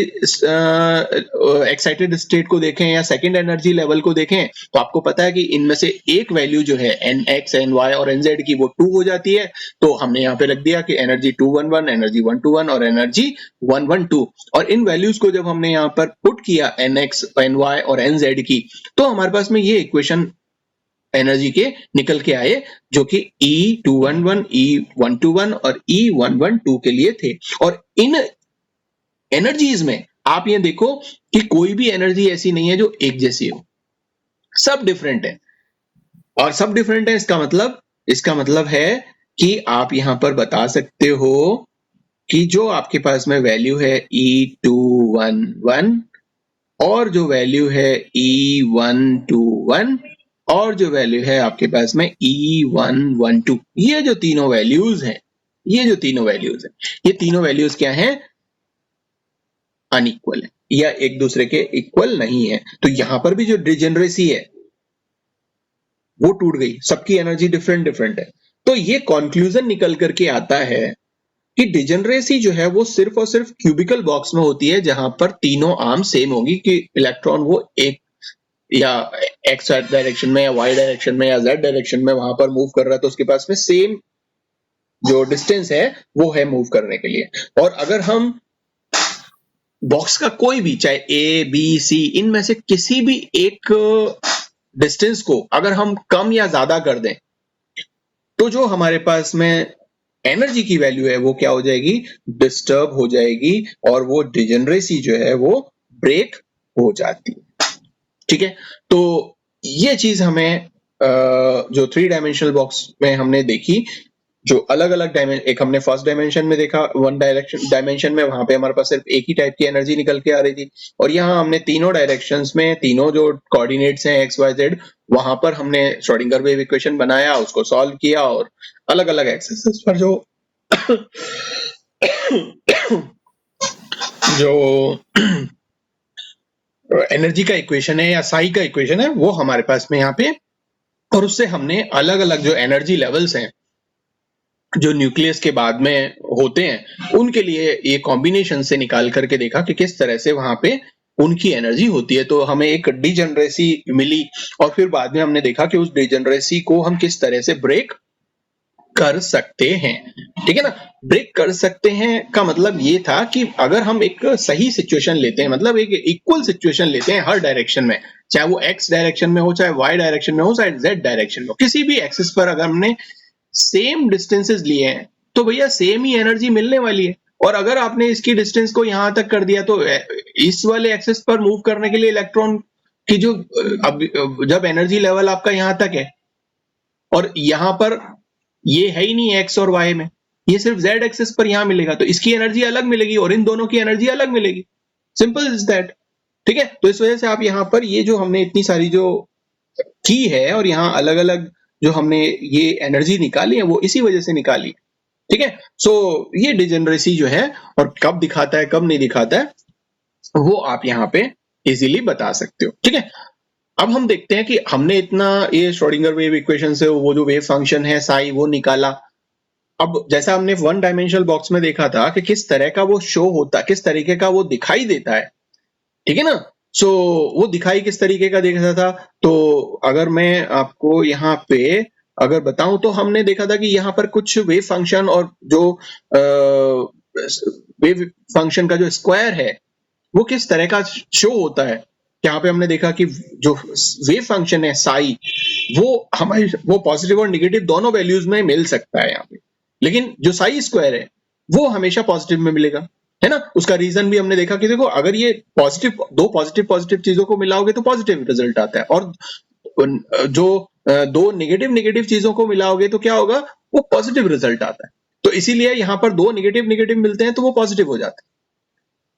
एक्साइटेड स्टेट को देखें या सेकंड एनर्जी लेवल को देखें तो आपको पता है कि इनमें से एक वैल्यू जो है nx, ny और nz की वो 2 हो जाती है। तो हमने यहाँ पे रख दिया कि एनर्जी 211, एनर्जी 121 और एनर्जी 112। और इन वैल्यूज को जब हमने यहाँ पर पुट किया nx, ny और nz की, तो हमारे पास में ये इक्वेशन एनर्जी के निकल के आए जो कि E211, E121 और E112 के लिए थे। और इन एनर्जीज में आप ये देखो कि कोई भी एनर्जी ऐसी नहीं है जो एक जैसी हो, सब डिफरेंट है। और सब डिफरेंट है इसका मतलब है कि आप यहां पर बता सकते हो कि जो आपके पास में वैल्यू है E211 और जो वैल्यू है E121 और जो वैल्यू है आपके पास में E112, ये जो तीनों वैल्यूज हैं, ये तीनों वैल्यूज क्या हैं, अनइक्वल है या एक दूसरे के इक्वल नहीं है। तो यहां पर भी जो डिजेनरेसी है वो टूट गई, सबकी एनर्जी डिफरेंट है। तो ये कंक्लूजन निकल करके आता है कि डिजेनरेसी जो है वो सिर्फ और सिर्फ क्यूबिकल बॉक्स में होती है जहां पर तीनों आर्म सेम होगी, कि इलेक्ट्रॉन वो एक या एक्स डायरेक्शन में या वाई डायरेक्शन में या जेड डायरेक्शन में वहां पर मूव कर रहा है, तो उसके पास में सेम जो डिस्टेंस है वो है मूव करने के लिए। और अगर हम बॉक्स का कोई भी, चाहे ए बी सी, इनमें से किसी भी एक डिस्टेंस को अगर हम कम या ज्यादा कर दें तो जो हमारे पास में एनर्जी की वैल्यू है वो क्या हो जाएगी, डिस्टर्ब हो जाएगी और वो डिजेनरेसी जो है वो ब्रेक हो जाती है। ठीक है, तो ये चीज हमें जो 3 डायमेंशनल बॉक्स में हमने देखी, जो अलग अलग डायमेंशन, एक हमने फर्स्ट डायमेंशन में देखा, वन डायमेंशन में वहां पे हमारे पास सिर्फ एक ही टाइप की एनर्जी निकल के आ रही थी, और यहाँ हमने तीनों डायरेक्शंस में तीनों जो कोऑर्डिनेट्स हैं एक्स वाई जेड, वहां पर हमने श्रोडिंगर वेव इक्वेशन बनाया, उसको सॉल्व किया और अलग अलग एक्सेस पर जो एनर्जी का इक्वेशन है या साई का इक्वेशन है वो हमारे पास में यहाँ पे, और उससे हमने अलग अलग जो एनर्जी लेवल्स हैं जो न्यूक्लियस के बाद में होते हैं उनके लिए ये कॉम्बिनेशन से निकाल करके देखा कि किस तरह से वहां पे उनकी एनर्जी होती है। तो हमें एक डिजेनरेसी मिली और फिर बाद में हमने देखा कि उस डिजेनरेसी को हम किस तरह से ब्रेक कर सकते हैं, ठीक है ना। ब्रेक कर सकते हैं का मतलब ये था कि अगर हम एक सही सिचुएशन लेते हैं, मतलब एक इक्वल सिचुएशन लेते हैं हर डायरेक्शन में, चाहे वो एक्स डायरेक्शन में हो, चाहे वाई डायरेक्शन में हो, चाहे जेड डायरेक्शन में हो, किसी भी एक्सिस पर अगर हमने सेम डिस्टेंसेस लिए हैं तो भैया सेम ही एनर्जी मिलने वाली है। और अगर आपने इसकी डिस्टेंस को यहां तक कर दिया तो इस वाले एक्सिस पर मूव करने के लिए इलेक्ट्रॉन की जो अब जब एनर्जी लेवल आपका यहां तक है और यहां पर ये है ही नहीं एक्स और वाई में, ये सिर्फ जेड एक्सिस पर यहां मिलेगा, तो इसकी एनर्जी अलग मिलेगी और इन दोनों की एनर्जी अलग मिलेगी। सिंपल इज दैट, ठीक है। तो इस वजह से आप यहां पर ये जो हमने इतनी सारी जो की है और यहाँ अलग अलग जो हमने ये एनर्जी निकाली है वो इसी वजह से निकाली है, ठीक है। सो ये डिजेनरेसी जो है और कब दिखाता है कब नहीं दिखाता है वो आप यहाँ पे इजीली बता सकते हो, ठीक है। अब हम देखते हैं कि हमने इतना ये श्रोडिंगर वेव इक्वेशन से वो जो वेव फंक्शन है साई वो निकाला। अब जैसा हमने वन डायमेंशनल बॉक्स में देखा था कि किस तरह का वो शो होता है, किस तरीके का वो दिखाई देता है, ठीक है ना। सो वो दिखाई किस तरीके का देखा था, तो अगर मैं आपको यहाँ पे अगर बताऊं तो हमने देखा था कि यहाँ पर कुछ वेव फंक्शन और जो वेव फंक्शन का जो स्क्वायर है वो किस तरह का शो होता है। यहाँ पे हमने देखा कि जो वेव फंक्शन है साई वो हमारे वो पॉजिटिव और निगेटिव दोनों वैल्यूज में मिल सकता है यहाँ पे, लेकिन जो साई स्क्वायर है वो हमेशा पॉजिटिव में मिलेगा, है ना। उसका रीजन भी हमने देखा कि देखो अगर ये दो पॉजिटिव चीजों को मिलाओगे तो पॉजिटिव रिजल्ट आता है, और जो दो नेगेटिव चीजों को मिलाओगे तो क्या होगा, वो पॉजिटिव रिजल्ट आता है। तो इसीलिए यहाँ पर दो नेगेटिव मिलते हैं तो वो पॉजिटिव हो जाता है,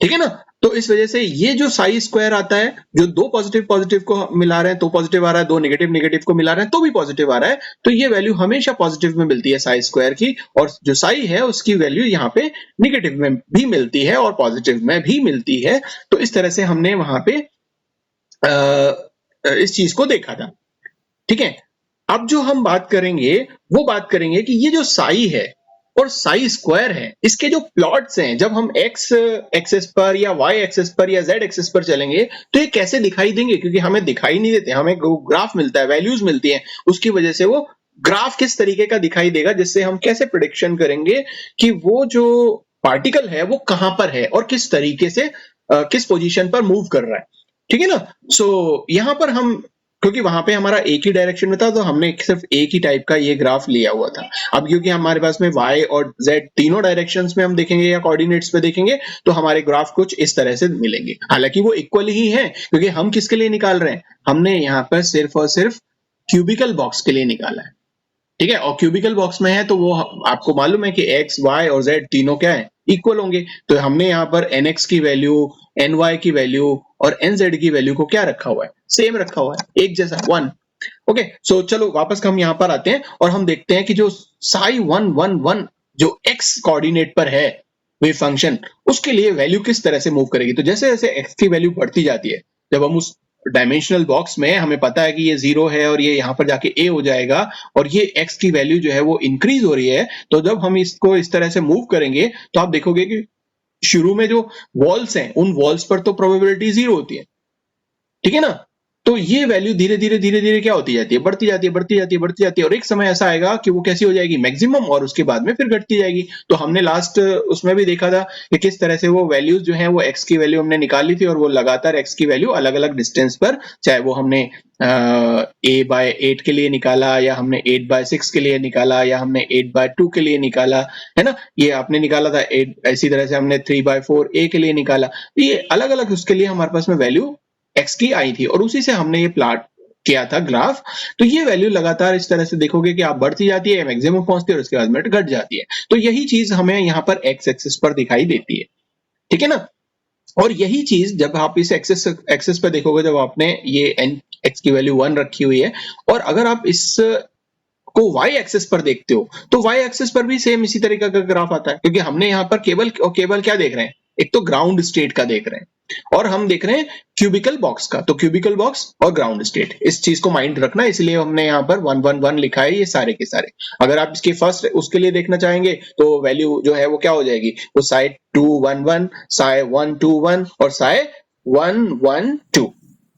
ठीक है ना। तो इस वजह से ये जो साई स्क्वायर आता है, जो दो पॉजिटिव को मिला रहे हैं तो पॉजिटिव आ रहा है, दो नेगेटिव को मिला रहे हैं तो भी पॉजिटिव आ रहा है, तो ये वैल्यू हमेशा पॉजिटिव में मिलती है साई स्क्वायर की, और जो साई है उसकी वैल्यू यहाँ पे निगेटिव में भी मिलती है और पॉजिटिव में भी मिलती है। तो इस तरह से हमने वहां पे इस चीज को देखा था, ठीक है। अब जो हम बात करेंगे वो बात करेंगे कि ये जो साई है और साई स्क्वायर है, इसके जो प्लॉट्स हैं, जब हम एक्स एक्सिस पर या वाई एक्सिस पर या जेड एक्सिस पर चलेंगे तो ये कैसे दिखाई देंगे, क्योंकि हमें दिखाई नहीं देते, हमें ग्राफ मिलता है, वैल्यूज मिलती हैं, उसकी वजह से वो ग्राफ किस तरीके का दिखाई देगा, जिससे हम कैसे प्रिडिक्शन करेंगे कि वो जो पार्टिकल है वो कहां पर है और किस तरीके से किस पोजीशन पर मूव कर रहा है, ठीक है ना। सो यहां पर हम, क्योंकि वहां पे हमारा एक ही डायरेक्शन में था तो हमने सिर्फ एक ही टाइप का ये ग्राफ लिया हुआ था। अब क्योंकि हमारे पास में y और z तीनों डायरेक्शंस में हम देखेंगे या कोऑर्डिनेट्स पे देखेंगे तो हमारे ग्राफ कुछ इस तरह से मिलेंगे, हालांकि वो इक्वल ही है, क्योंकि हम किसके लिए निकाल रहे हैं, हमने यहाँ पर सिर्फ और सिर्फ क्यूबिकल बॉक्स के लिए निकाला है, ठीक है। और क्यूबिकल बॉक्स में है तो वो आपको मालूम है कि x y और z तीनों क्या है, इक्वल होंगे। तो हमने यहाँ पर nx की वैल्यू, ny की वैल्यू और nz की वैल्यू को क्या रखा हुआ है, सेम रखा हुआ है, एक जैसा 1। ओके, सो चलो वापस हम यहाँ पर आते हैं और हम देखते हैं कि जो साई 111 जो x कोऑर्डिनेट पर है वेव फंक्शन, उसके लिए वैल्यू किस तरह से मूव करेगी। तो जैसे जैसे x की वैल्यू बढ़ती जाती है, जब हम उस डायमेंशनल बॉक्स में हमें पता है कि ये 0 है और ये यहाँ पर जाके a हो जाएगा और ये x की वैल्यू जो है वो इंक्रीज हो रही है, तो जब हम इसको इस तरह से मूव करेंगे तो आप देखोगे कि शुरू में जो वॉल्स हैं उन वॉल्स पर तो प्रोबेबिलिटी 0 होती है, ठीक है ना। तो ये वैल्यू धीरे धीरे क्या होती जाती है, बढ़ती जाती है और एक समय ऐसा आएगा कि वो कैसी हो जाएगी, मैक्सिमम, और उसके बाद में फिर घटती जाएगी। तो हमने लास्ट उसमें भी देखा था कि किस तरह से वो वैल्यूज जो है वो x की वैल्यू हमने निकाली थी और वो लगातार x की वैल्यू अलग अलग डिस्टेंस पर, चाहे वो हमने a/8 के लिए निकाला या हमने 8/6 के लिए निकाला या हमने 8/2 के लिए निकाला, है ना। ये आपने निकाला था 8, इसी तरह से हमने 3/4 a के लिए निकाला, ये अलग अलग उसके लिए हमारे पास में वैल्यू x की आई थी और उसी से हमने ये प्लॉट किया था ग्राफ। तो ये वैल्यू लगातार इस तरह से देखोगे कि आप बढ़ती जाती है, मैक्सिमम पहुंचती है और उसके बाद में घट जाती है। तो यही चीज हमें यहाँ पर x एक्सिस पर दिखाई देती है, ठीक है ना। और यही चीज जब आप इस एक्सिस पर देखोगे, जब आपने ये x की वैल्यू 1 रखी हुई है और अगर आप इस को y एक्सिस पर देखते हो तो y एक्सिस पर भी सेम इसी तरीके का ग्राफ आता है, क्योंकि हमने यहाँ पर केवल क्या देख रहे हैं, एक तो ग्राउंड स्टेट का देख रहे हैं और हम देख रहे हैं क्यूबिकल बॉक्स का। तो क्यूबिकल बॉक्स और ग्राउंड स्टेट, इस चीज को माइंड रखना, इसलिए हमने यहाँ पर 111 लिखा है, ये सारे के सारे। अगर आप इसके फर्स्ट उसके लिए देखना चाहेंगे तो वैल्यू जो है वो क्या हो जाएगी, वो साई 211, साई 121 और साई 112,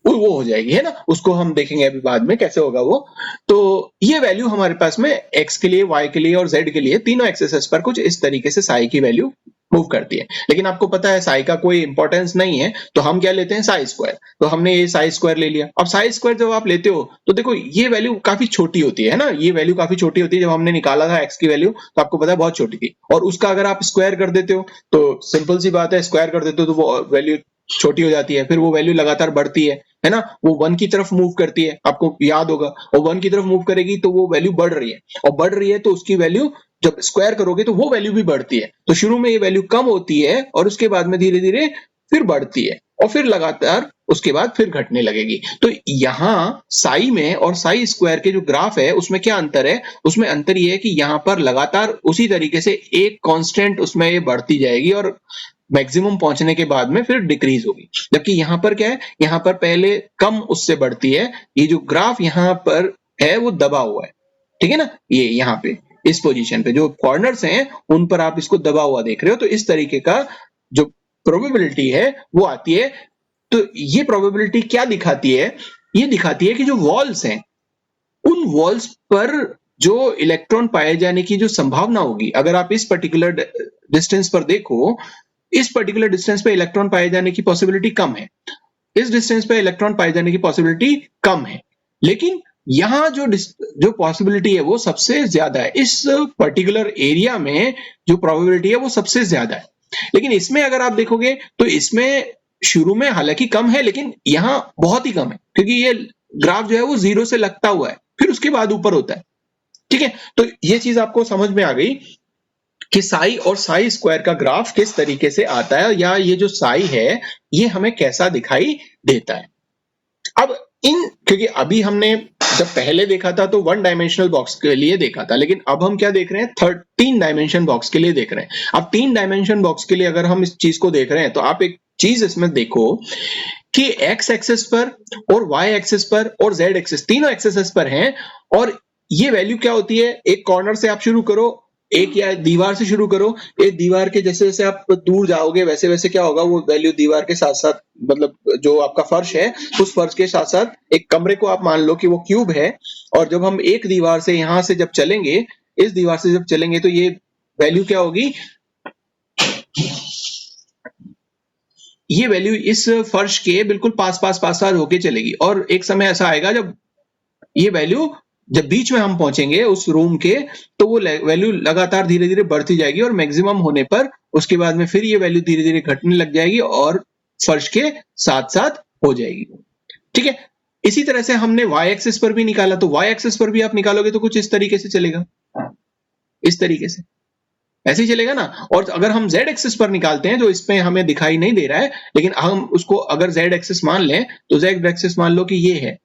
वो हो जाएगी, है ना? उसको हम देखेंगे अभी बाद में कैसे होगा वो। तो ये वैल्यू हमारे पास में x के लिए, y के लिए और z के लिए तीनों एक्सेस पर कुछ इस तरीके से साई की वैल्यू मूव करती है। लेकिन आपको पता है साई का कोई इंपॉर्टेंस नहीं है, तो हम क्या लेते हैं, साई स्क्वायर। तो हमने ये साई स्क्वायर ले लिया। अब साई स्क्वायर जब आप लेते हो तो देखो ये वैल्यू काफी छोटी होती है ना, ये वैल्यू काफी छोटी होती है। जब हमने निकाला था x की वैल्यू तो आपको पता है बहुत छोटी थी, और उसका अगर आप स्क्वायर कर देते हो तो सिंपल सी बात है, स्क्वायर कर देते हो तो वो वैल्यू छोटी हो जाती है, फिर वो वैल्यू लगातार बढ़ती है ना? वो 1 की तरफ मूव करती है, आपको याद होगा। और 1 की तरफ मूव करेगी तो वो वैल्यू बढ़ रही है, और बढ़ रही है तो उसकी वैल्यू जब स्क्वायर करोगे तो वो वैल्यू भी बढ़ती है। तो शुरू में ये वैल्यू कम होती है और उसके बाद में धीरे धीरे फिर बढ़ती है, और फिर लगातार उसके बाद फिर घटने लगेगी। तो यहाँ साई में और साई स्क्वायर के जो ग्राफ है उसमें क्या अंतर है? उसमें अंतर ये है कि यहाँ पर लगातार उसी तरीके से एक कांस्टेंट उसमें ये बढ़ती जाएगी और मैक्सिमम पहुंचने के बाद में फिर डिक्रीज होगी। जबकि यहाँ पर क्या है, यहाँ पर पहले कम उससे बढ़ती है। ये जो ग्राफ यहाँ पर है वो दबा हुआ है, ठीक है ना? ये यहाँ पे इस पोजीशन पे जो कॉर्नर्स हैं उन पर आप इसको दबा हुआ देख रहे हो। तो इस तरीके का जो प्रोबेबिलिटी है वो आती है। तो ये प्रोबेबिलिटी क्या दिखाती है? ये दिखाती है कि जो वॉल्स हैं उन वॉल्स पर जो इलेक्ट्रॉन पाए जाने की जो संभावना होगी, अगर आप इस पर्टिकुलर डिस्टेंस पर देखो, इस पर्टिकुलर डिस्टेंस पे इलेक्ट्रॉन पाए जाने की पॉसिबिलिटी कम है, इस डिस्टेंस पे इलेक्ट्रॉन पाए जाने की पॉसिबिलिटी कम है। लेकिन यहां जो पॉसिबिलिटी है वो सबसे ज्यादा है, इस पर्टिकुलर एरिया में जो प्रोबेबिलिटी है वो सबसे ज्यादा है। लेकिन इसमें अगर आप देखोगे तो इसमें शुरू में हालांकि कम है, लेकिन यहां बहुत ही कम है, क्योंकि ये ग्राफ जो है वो 0 से लगता हुआ है, फिर उसके बाद ऊपर होता है, ठीक है? तो ये चीज आपको समझ में आ गई कि साई और साई स्क्वायर का ग्राफ किस तरीके से आता है, या ये जो साई है ये हमें कैसा दिखाई देता है। अब क्योंकि अभी हमने जब पहले देखा था तो 1 डायमेंशनल बॉक्स के लिए देखा था, लेकिन अब हम क्या देख रहे हैं, 3 डायमेंशन बॉक्स के लिए देख रहे हैं। अब 3 डायमेंशन बॉक्स के लिए अगर हम इस चीज को देख रहे हैं तो आप एक चीज इसमें देखो कि एक्स एक्सिस पर और वाई एक्सिस पर और जेड एक्सिस, तीनों एक्सिस पर हैं, और ये वैल्यू क्या होती है, एक कॉर्नर से आप शुरू करो, एक या दीवार से शुरू करो, एक दीवार के जैसे जैसे आप दूर जाओगे वैसे वैसे क्या होगा, वो वैल्यू दीवार के साथ साथ, मतलब जो आपका फर्श है उस फर्श के साथ साथ एक कमरे को आप मान लो कि वो क्यूब है, और जब हम एक दीवार से यहां से जब चलेंगे, इस दीवार से जब चलेंगे तो ये वैल्यू क्या होगी, ये वैल्यू इस फर्श के बिल्कुल पास पास पास पास होके चलेगी, और एक समय ऐसा आएगा जब ये वैल्यू, जब बीच में हम पहुंचेंगे उस रूम के, तो वो वैल्यू लगातार धीरे धीरे बढ़ती जाएगी, और मैक्सिमम होने पर उसके बाद में फिर ये वैल्यू धीरे धीरे घटने लग जाएगी और फर्श के साथ साथ हो जाएगी, ठीक है? इसी तरह से हमने वाई एक्सिस पर भी निकाला, तो वाई एक्सिस पर भी आप निकालोगे तो कुछ इस तरीके से चलेगा, इस तरीके से ऐसे ही चलेगा ना। और अगर हम z एक्सिस पर निकालते हैं जो इसमें हमें दिखाई नहीं दे रहा है, लेकिन हम उसको अगर z एक्सिस मान लें तो z एक्सिस मान लो कि ये है,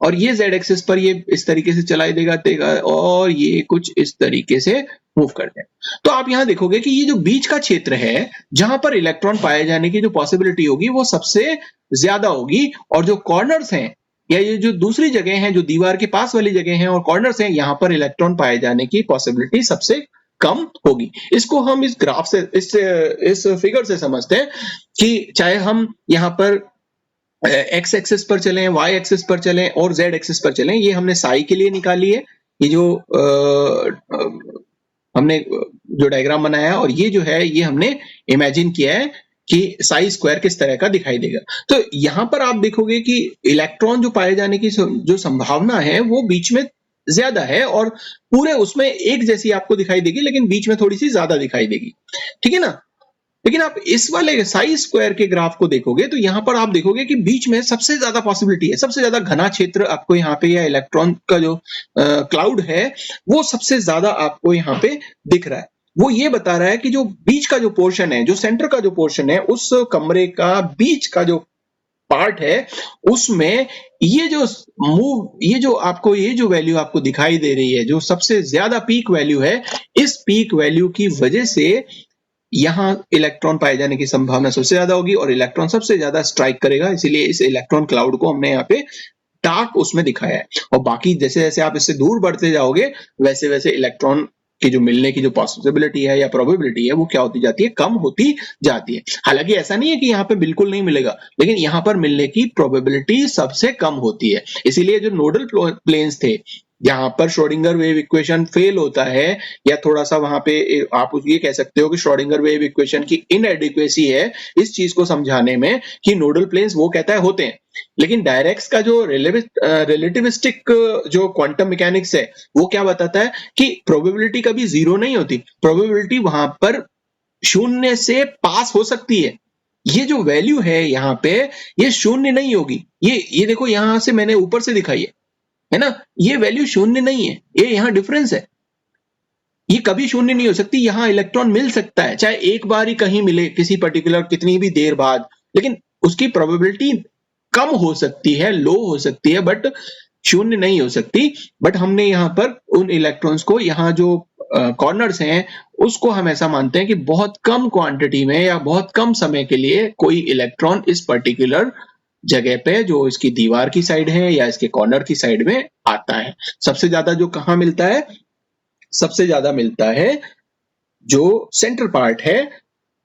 और ये z एक्सिस पर ये इस तरीके से चलाई देगा और ये कुछ इस तरीके से मूव करते हैं। तो आप यहां देखोगे कि ये जो बीच का क्षेत्र है जहां पर इलेक्ट्रॉन पाए जाने की जो पॉसिबिलिटी होगी वो सबसे ज्यादा होगी, और जो कॉर्नर्स हैं या ये जो दूसरी जगह हैं, जो दीवार के पास वाली जगह हैं और कॉर्नर्स हैं, यहां पर इलेक्ट्रॉन पाए जाने की पॉसिबिलिटी सबसे कम होगी। इसको हम इस ग्राफ से, इस फिगर से समझते हैं कि चाहे हम यहाँ पर एक्स एक्सिस पर चलें, वाई एक्सिस पर चलें और जेड एक्सिस पर चलें, ये हमने साई के लिए निकाली है, ये जो हमने जो डायग्राम बनाया है, और ये जो है ये हमने इमेजिन किया है कि साई स्क्वायर किस तरह का दिखाई देगा। तो यहां पर आप देखोगे कि इलेक्ट्रॉन जो पाए जाने की जो संभावना है वो बीच में ज्यादा है, और पूरे उसमें एक जैसी आपको दिखाई देगी, लेकिन बीच में थोड़ी सी ज्यादा दिखाई देगी, ठीक है ना? लेकिन आप इस वाले साई स्क्वायर के ग्राफ को देखोगे तो यहां पर आप देखोगे कि बीच में सबसे ज्यादा पॉसिबिलिटी है, सबसे ज्यादा घना क्षेत्र आपको यहाँ पे, या इलेक्ट्रॉन का जो क्लाउड है वो सबसे ज्यादा आपको यहाँ पे दिख रहा है। वो ये बता रहा है कि जो बीच का जो पोर्शन है, जो सेंटर का जो पोर्शन है, उस कमरे का बीच का जो पार्ट है उसमें ये जो आपको ये जो वैल्यू आपको दिखाई दे रही है, जो सबसे ज्यादा पीक वैल्यू है, इस पीक वैल्यू की वजह से यहां इलेक्ट्रॉन पाए जाने की संभावना सबसे ज्यादा होगी और इलेक्ट्रॉन सबसे ज्यादा स्ट्राइक करेगा। इसीलिए इस इलेक्ट्रॉन क्लाउड को हमने यहाँ पे डार्क उसमें दिखाया है, और बाकी जैसे जैसे आप इससे दूर बढ़ते जाओगे वैसे वैसे इलेक्ट्रॉन कि जो मिलने की जो पॉसिबिलिटी है या प्रोबेबिलिटी है वो क्या होती जाती है, कम होती जाती है। हालांकि ऐसा नहीं है कि यहाँ पे बिल्कुल नहीं मिलेगा, लेकिन यहाँ पर मिलने की प्रोबेबिलिटी सबसे कम होती है। इसीलिए जो नोडल प्लेन्स थे जहां पर श्रोडिंगर वेव इक्वेशन फेल होता है, या थोड़ा सा वहां पे आप ये कह सकते हो कि श्रोडिंगर वेव इक्वेशन की इनएडिक्वेसी है इस चीज को समझाने में कि नोडल प्लेन्स वो कहता है होते हैं, लेकिन डायरेक्ट्स का जो रिलेटिविस्टिक जो क्वांटम मैकेनिक्स है वो क्या बताता है कि प्रोबेबिलिटी कभी जीरो नहीं होती, प्रोबेबिलिटी वहां पर शून्य से पास हो सकती है। ये जो वैल्यू है यहाँ पे ये शून्य नहीं होगी, ये देखो यहां से मैंने ऊपर से दिखाई है ना, ये वैल्यू शून्य नहीं है, ये यहाँ डिफरेंस है, ये कभी शून्य नहीं हो सकती। यहाँ इलेक्ट्रॉन मिल सकता है चाहे एक बार ही कहीं मिले किसी पर्टिकुलर कितनी भी देर बाद, लेकिन उसकी प्रोबेबिलिटी कम हो सकती है, लो हो सकती है, बट शून्य नहीं हो सकती। बट हमने यहाँ पर उन इलेक्ट्रॉन्स को, यहाँ जो कॉर्नर्स हैं उसको हम ऐसा मानते हैं कि बहुत कम क्वांटिटी में या बहुत कम समय के लिए कोई इलेक्ट्रॉन इस पर्टिकुलर जगह पे जो इसकी दीवार की साइड है या इसके कॉर्नर की साइड में आता है। सबसे ज्यादा जो कहाँ मिलता है, सबसे ज्यादा मिलता है जो सेंटर पार्ट है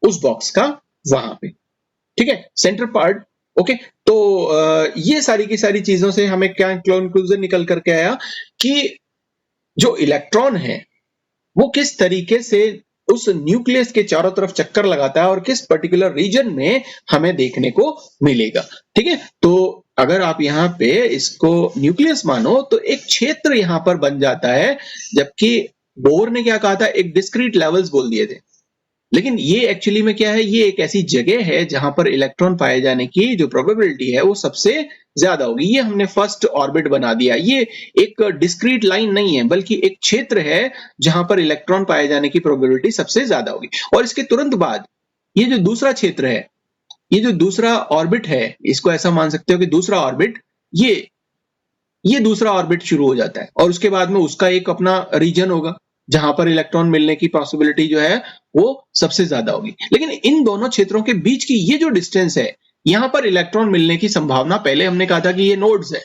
उस बॉक्स का वहां पे, ठीक है, सेंटर पार्ट। ओके, तो ये सारी की सारी चीजों से हमें क्या कंक्लूजन निकल करके आया कि जो इलेक्ट्रॉन है वो किस तरीके से उस न्यूक्लियस के चारों तरफ चक्कर लगाता है और किस पर्टिकुलर रीजन में हमें देखने को मिलेगा। ठीक है, तो अगर आप यहाँ पे इसको न्यूक्लियस मानो तो एक क्षेत्र यहाँ पर बन जाता है, जबकि बोर ने क्या कहा था, एक डिस्क्रीट लेवल्स बोल दिए थे, लेकिन ये एक्चुअली में क्या है, ये एक ऐसी जगह है जहां पर इलेक्ट्रॉन पाए जाने की जो प्रोबेबिलिटी है वो सबसे ज्यादा होगी। ये हमने फर्स्ट ऑर्बिट बना दिया, ये एक डिस्क्रीट लाइन नहीं है बल्कि एक क्षेत्र है जहां पर इलेक्ट्रॉन पाए जाने की प्रोबेबिलिटी सबसे ज्यादा होगी। और इसके तुरंत बाद ये जो दूसरा क्षेत्र है, ये जो दूसरा ऑर्बिट है, इसको ऐसा मान सकते हो कि दूसरा ऑर्बिट, ये दूसरा ऑर्बिट शुरू हो जाता है और उसके बाद में उसका एक अपना रीजन होगा जहां पर इलेक्ट्रॉन मिलने की पॉसिबिलिटी जो है वो सबसे ज्यादा होगी। लेकिन इन दोनों क्षेत्रों के बीच की ये जो डिस्टेंस है, यहां पर इलेक्ट्रॉन मिलने की संभावना, पहले हमने कहा था कि ये नोड्स है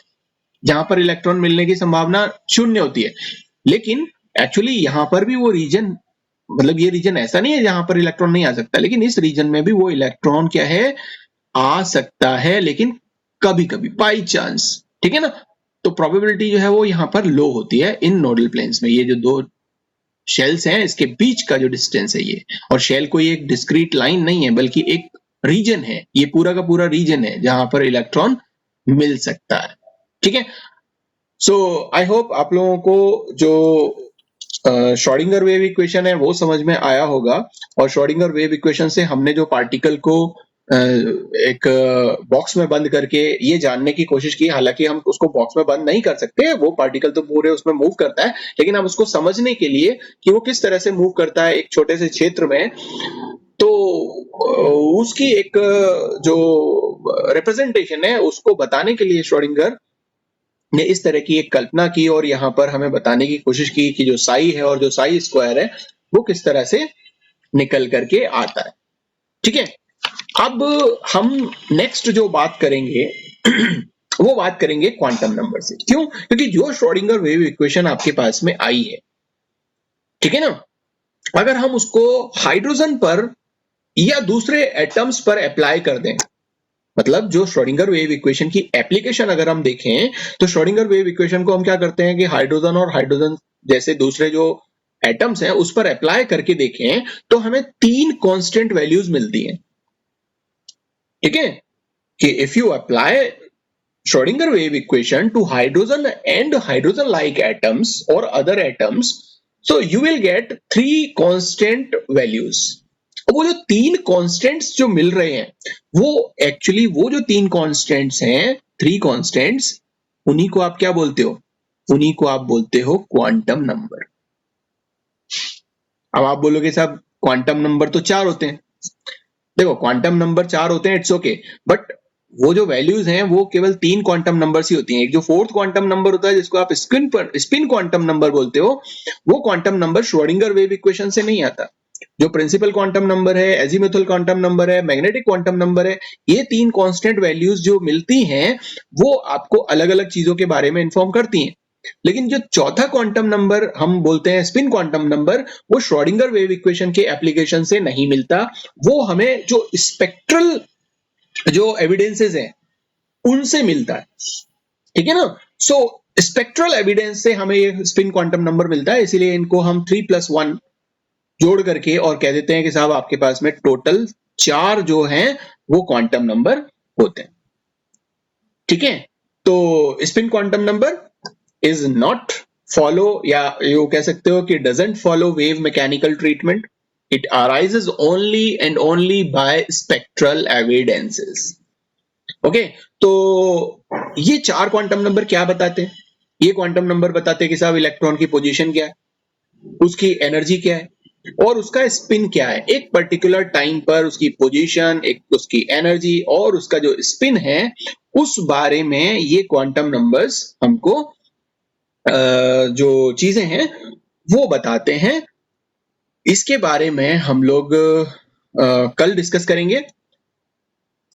जहां पर इलेक्ट्रॉन मिलने की संभावना शून्य होती है, लेकिन एक्चुअली यहां पर भी वो रीजन, मतलब ये रीजन ऐसा नहीं है जहां पर इलेक्ट्रॉन नहीं आ सकता, लेकिन इस रीजन में भी वो इलेक्ट्रॉन क्या है, आ सकता है, लेकिन कभी कभी बाई चांस। ठीक है ना, तो प्रोबेबिलिटी जो है वो यहां पर लो होती है इन नोडल प्लेन्स में। ये जो दो शेल्स हैं इसके बीच का जो डिस्टेंस है ये, और शेल कोई एक डिस्क्रीट लाइन नहीं है बल्कि एक रीजन है, ये पूरा का पूरा रीजन है जहां पर इलेक्ट्रॉन मिल सकता है। ठीक है, सो आई होप आप लोगों को जो श्रोडिंगर वेव इक्वेशन है वो समझ में आया होगा, और श्रोडिंगर वेव इक्वेशन से हमने जो पार्टिकल को एक बॉक्स में बंद करके ये जानने की कोशिश की, हालांकि हम उसको बॉक्स में बंद नहीं कर सकते, वो पार्टिकल तो पूरे उसमें मूव करता है, लेकिन हम उसको समझने के लिए कि वो किस तरह से मूव करता है एक छोटे से क्षेत्र में, तो उसकी एक जो रिप्रेजेंटेशन है उसको बताने के लिए श्रोडिंगर ने इस तरह की एक कल्पना की और यहाँ पर हमें बताने की कोशिश की कि जो साई है और जो साई स्क्वायर है वो किस तरह से निकल करके आता है। ठीक है, अब हम नेक्स्ट जो बात करेंगे वो बात करेंगे क्वांटम नंबर से। क्यों? क्योंकि जो श्रोडिंगर वेव इक्वेशन आपके पास में आई है, ठीक है ना, अगर हम उसको हाइड्रोजन पर या दूसरे एटम्स पर अप्लाई कर दें, मतलब जो श्रोडिंगर वेव इक्वेशन की एप्लीकेशन अगर हम देखें तो श्रोडिंगर वेव इक्वेशन को हम क्या करते हैं कि हाइड्रोजन और हाइड्रोजन जैसे दूसरे जो एटम्स हैं उस पर अप्लाई करके देखें तो हमें 3 कांस्टेंट वैल्यूज मिलती हैं। ठीक है, कि if you apply Schrodinger wave equation to hydrogen and hydrogen like atoms or other atoms, so you will get 3 constant values। वो जो 3 constants जो मिल रहे हैं वो एक्चुअली वो जो 3 constants हैं, 3 constants, उन्हीं को आप क्या बोलते हो? उन्हीं को आप बोलते हो क्वांटम नंबर। अब आप बोलोगे साहब क्वांटम नंबर तो 4 होते हैं। देखो क्वांटम नंबर 4 होते हैं, इट्स ओके, बट वो जो वैल्यूज हैं वो केवल 3 क्वांटम नंबर्स ही होती हैं। एक जो 4th क्वांटम नंबर होता है जिसको आप स्पिन क्वांटम नंबर बोलते हो, वो quantum number Schrodinger wave equation से नहीं आता। जो प्रिंसिपल क्वांटम नंबर है, एजीमुथल क्वांटम नंबर है, मैग्नेटिक क्वांटम नंबर है, ये 3 कांस्टेंट वैल्यूज जो मिलती हैं वो आपको अलग अलग चीजों के बारे में इंफॉर्म करती हैं। लेकिन जो चौथा क्वांटम नंबर हम बोलते हैं स्पिन क्वांटम नंबर, वो श्रोडिंगर वेव इक्वेशन के एप्लीकेशन से नहीं मिलता। वो हमें जो स्पेक्ट्रल जो एविडेंसेस हैं उनसे मिलता है, ठीक है ना। सो स्पेक्ट्रल एविडेंस से हमें ये स्पिन क्वांटम नंबर मिलता है, इसीलिए इनको हम 3+1 जोड़ करके और कह देते हैं कि साहब आपके पास में टोटल 4 जो हैं वो क्वांटम नंबर होते हैं, ठीक है। तो spin quantum number is not follow, या यू कह सकते हो कि doesn't follow wave mechanical treatment, it arises only and only by spectral evidences. Okay, तो ये 4 क्वांटम नंबर क्या बताते हैं? ये क्वांटम नंबर बताते हैं कि साहब इलेक्ट्रॉन की पोजीशन क्या है, उसकी एनर्जी क्या है और उसका स्पिन क्या है। एक पर्टिकुलर टाइम पर उसकी पोजीशन, एक उसकी एनर्जी और उसका जो स्पिन है, उस बारे में ये क्वांटम नंबर्स हमको जो चीजें हैं वो बताते हैं। इसके बारे में हम लोग कल डिस्कस करेंगे।